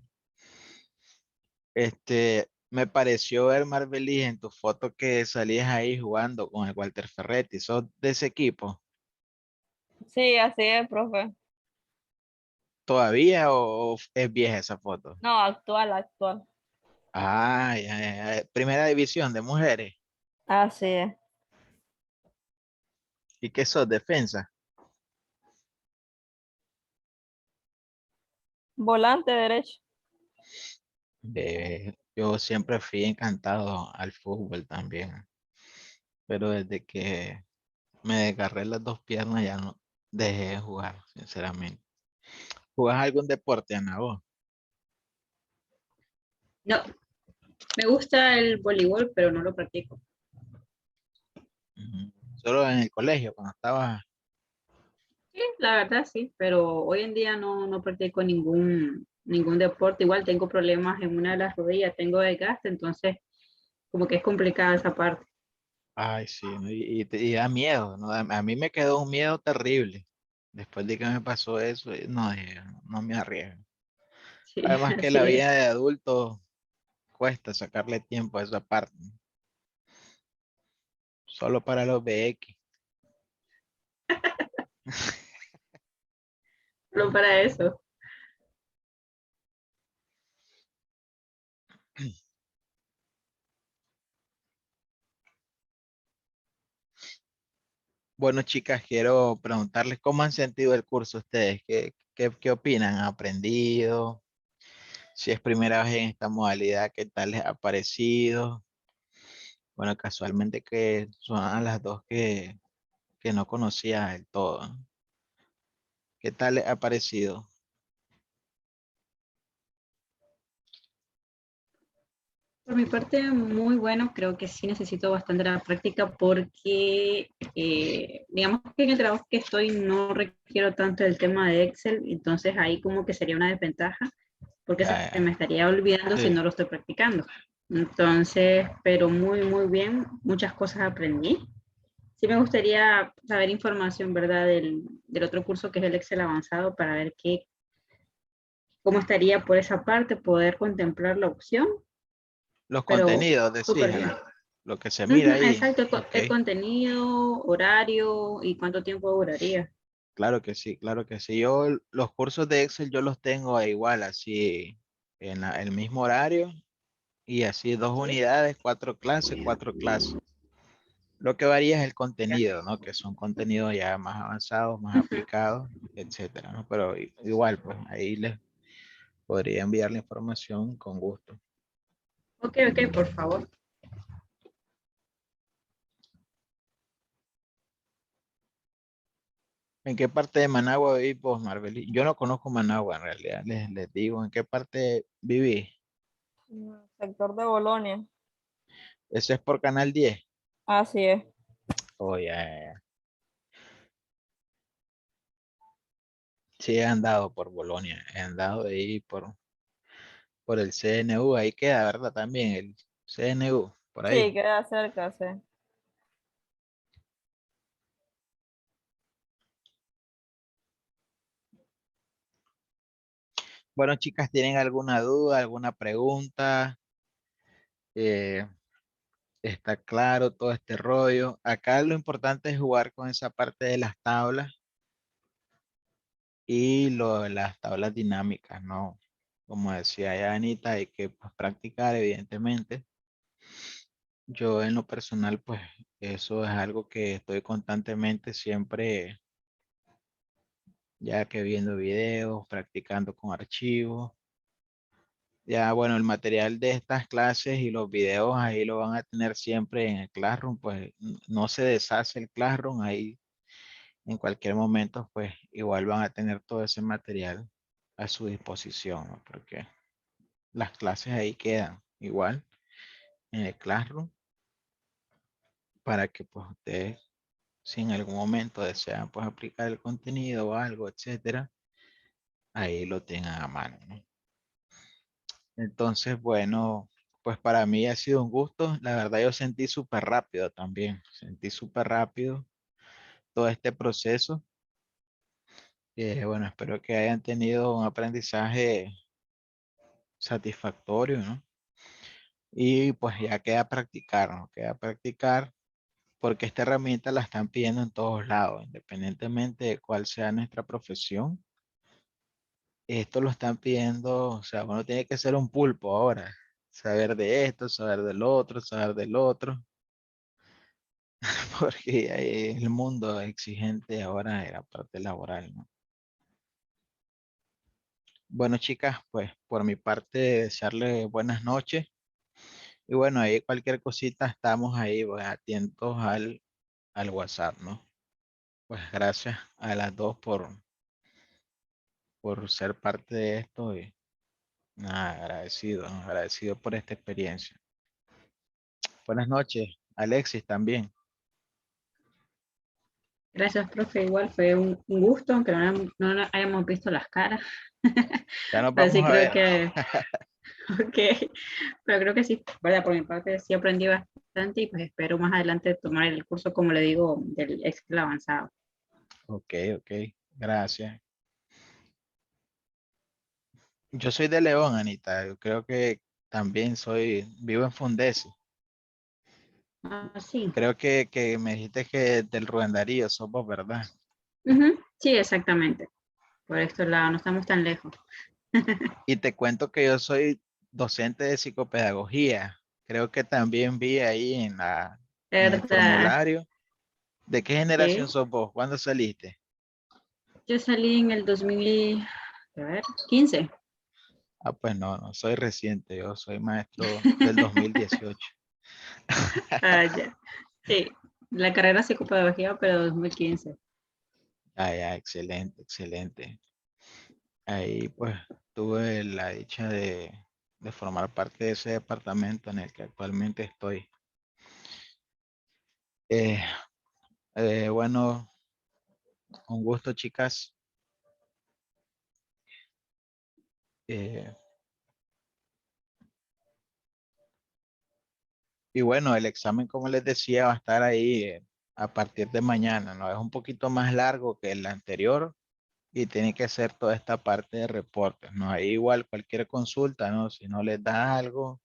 S1: Me pareció ver, Marbelis, en tu foto que salías ahí jugando con el Walter Ferretti. ¿Sos de ese equipo
S4: Sí, así es, profe.
S1: todavía o es vieja esa foto?
S4: No, actual, actual.
S1: Ah, ya, ya, ya. Primera división de mujeres.
S4: Así es.
S1: ¿Y qué sos? Defensa.
S4: Volante derecho.
S1: Yo siempre fui encantado al fútbol también, pero desde que me desgarré las dos piernas ya no dejé de jugar, sinceramente. ¿Jugás algún deporte, Ana, vos?
S3: no, me gusta el voleibol, pero no lo practico.
S1: Ujú. Solo en el colegio, cuando estaba.
S3: Sí, la verdad sí, pero hoy en día no practico ningún deporte. Igual tengo problemas en una de las rodillas, tengo desgaste, entonces como que es complicada esa parte.
S1: Ay, sí, ¿no? Y da miedo, ¿no? A mí me quedó un miedo terrible. Después de que me pasó eso, no, dije, no me arriesgo.
S3: Sí,
S1: Además que la
S3: así es.
S1: vida de adulto cuesta sacarle tiempo a esa parte, ¿no? Solo para los BX.
S3: Solo para eso.
S1: Bueno, chicas, quiero preguntarles cómo han sentido el curso ustedes, qué opinan, ¿han aprendido? Si es primera vez en esta modalidad, ¿qué tal les ha parecido? Bueno, casualmente que son a las dos que no conocía del todo, ¿no? ¿Qué tal les ha parecido?
S3: Por mi parte, muy bueno, creo que sí necesito bastante la práctica porque, digamos que en el trabajo que estoy no requiero tanto el tema de Excel, entonces ahí como que sería una desventaja porque se
S1: Ya,
S3: me
S1: ya,
S3: estaría olvidando si
S1: sí.
S3: no lo estoy practicando. Entonces, pero muy, muy bien, muchas cosas aprendí. Sí me gustaría saber información, ¿verdad? Del otro curso que es el Excel avanzado para ver cómo estaría por esa parte, poder contemplar la opción,
S1: Los
S3: pero
S1: contenidos,
S3: súper
S1: decís,
S3: bien.
S1: lo que se
S3: Ujú,
S1: mira ahí.
S3: exacto,
S1: Ok,
S3: el contenido, horario y cuánto tiempo duraría.
S1: claro que sí, claro que sí. Los cursos de Excel yo los tengo igual, así, en el mismo horario y así 2 unidades, 4 clases, 4 clases. Lo que varía es el contenido, ¿no? Que son contenidos ya más avanzados, más
S3: Ujú.
S1: aplicados, etcétera, ¿no? Pero igual, pues ahí les podría enviar la información con gusto.
S3: Ok, ok, por favor.
S1: ¿En qué parte de Managua vivís vos, Marbeli? Yo no conozco Managua en realidad, les digo, ¿en qué parte vivís?
S4: Sector de Bolonia.
S1: ¿Ese es por Canal 10?
S4: Así es.
S1: Oh, ya, ya, ya. Sí, he andado por Bolonia, he andado de ahí por el CNU, ahí queda, ¿verdad? También el CNU, por
S4: Sí,
S1: ahí.
S4: queda cerca, sí.
S1: Bueno, chicas, ¿tienen alguna duda, alguna pregunta? Eh, ¿Está claro todo este rollo? Acá lo importante es jugar con esa parte de las tablas y lo de las tablas dinámicas, ¿no? Como decía ya Anita, hay que pues, practicar, evidentemente. Yo en lo personal, pues eso es algo que estoy constantemente siempre, ya que viendo videos, practicando con archivos. Ya, bueno, el material de estas clases y los videos ahí lo van a tener siempre en el Classroom, pues no se deshace el Classroom ahí en cualquier momento, pues igual van a tener todo ese material a su disposición, ¿no? Porque las clases ahí quedan igual en el Classroom para que pues ustedes, si en algún momento desean pues aplicar el contenido o algo, etcétera, ahí lo tengan a mano, ¿no? Entonces, bueno, pues para mí ha sido un gusto. La verdad yo sentí súper rápido también. Sentí súper rápido todo este proceso. Bueno, espero que hayan tenido un aprendizaje satisfactorio, ¿no? Y pues ya queda practicar, ¿no? Queda practicar porque esta herramienta la están pidiendo en todos lados, independientemente de cuál sea nuestra profesión. Esto lo están pidiendo, o sea, uno tiene que ser un pulpo ahora. Saber de esto, saber del otro, saber del otro. Porque el mundo exigente ahora era parte laboral, ¿no? Bueno, chicas, pues por mi parte, desearles buenas noches. Y bueno, ahí cualquier cosita estamos ahí, pues, atentos al WhatsApp, ¿no? Pues gracias a las dos por ser parte de esto y nada, agradecido, ¿no? Agradecido por esta experiencia. Buenas noches, Alexis también.
S3: Gracias, profe. Igual fue un gusto, aunque no hayamos visto las caras.
S1: Ya nos
S3: Pero
S1: vamos
S3: sí
S1: a
S3: creo
S1: ver.
S3: que, ok, pero creo que sí, ¿verdad? Por mi parte sí aprendí bastante y pues espero más adelante tomar el curso, como le digo, del Excel avanzado.
S1: Ok, ok, gracias. Yo soy de León, Anita. Yo creo que también vivo en Fundesi.
S3: Ah, sí.
S1: Creo que me dijiste que del Rubén Darío sos vos, ¿verdad?
S3: Ujú, sí, exactamente. Por estos lados, no estamos tan lejos.
S1: Y te cuento que yo soy docente de psicopedagogía. Creo que también vi ahí en el
S3: ¿Verdad?
S1: formulario. ¿De qué generación
S3: Sí.
S1: sos vos? ¿Cuándo saliste?
S3: Yo salí en el 2015.
S1: Ah, pues no, no soy reciente. Yo soy maestro del 2018.
S3: Ah, ya. Sí, la carrera psicopedagogía, pero 2015.
S1: Ah, ya, excelente, excelente. Ahí pues tuve la dicha de formar parte de ese departamento en el que actualmente estoy. Eh, bueno, un gusto, chicas. Eh, y bueno, el examen, como les decía, va a estar ahí a partir de mañana, ¿no? Es un poquito más largo que el anterior y tiene que hacer toda esta parte de reportes, ¿no? Ahí igual cualquier consulta, ¿no? Si no les da algo,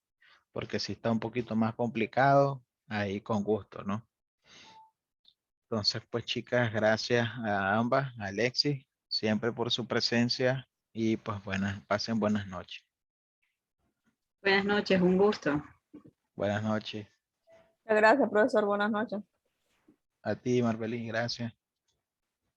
S1: porque si está un poquito más complicado, ahí con gusto, ¿no? Entonces, pues chicas, gracias a ambas, a Alexis, siempre por su presencia y pues pasen buenas noches.
S3: Buenas noches, un gusto.
S1: Buenas noches.
S4: Muchas gracias, profesor. Buenas noches.
S1: A ti, Marbelín, gracias.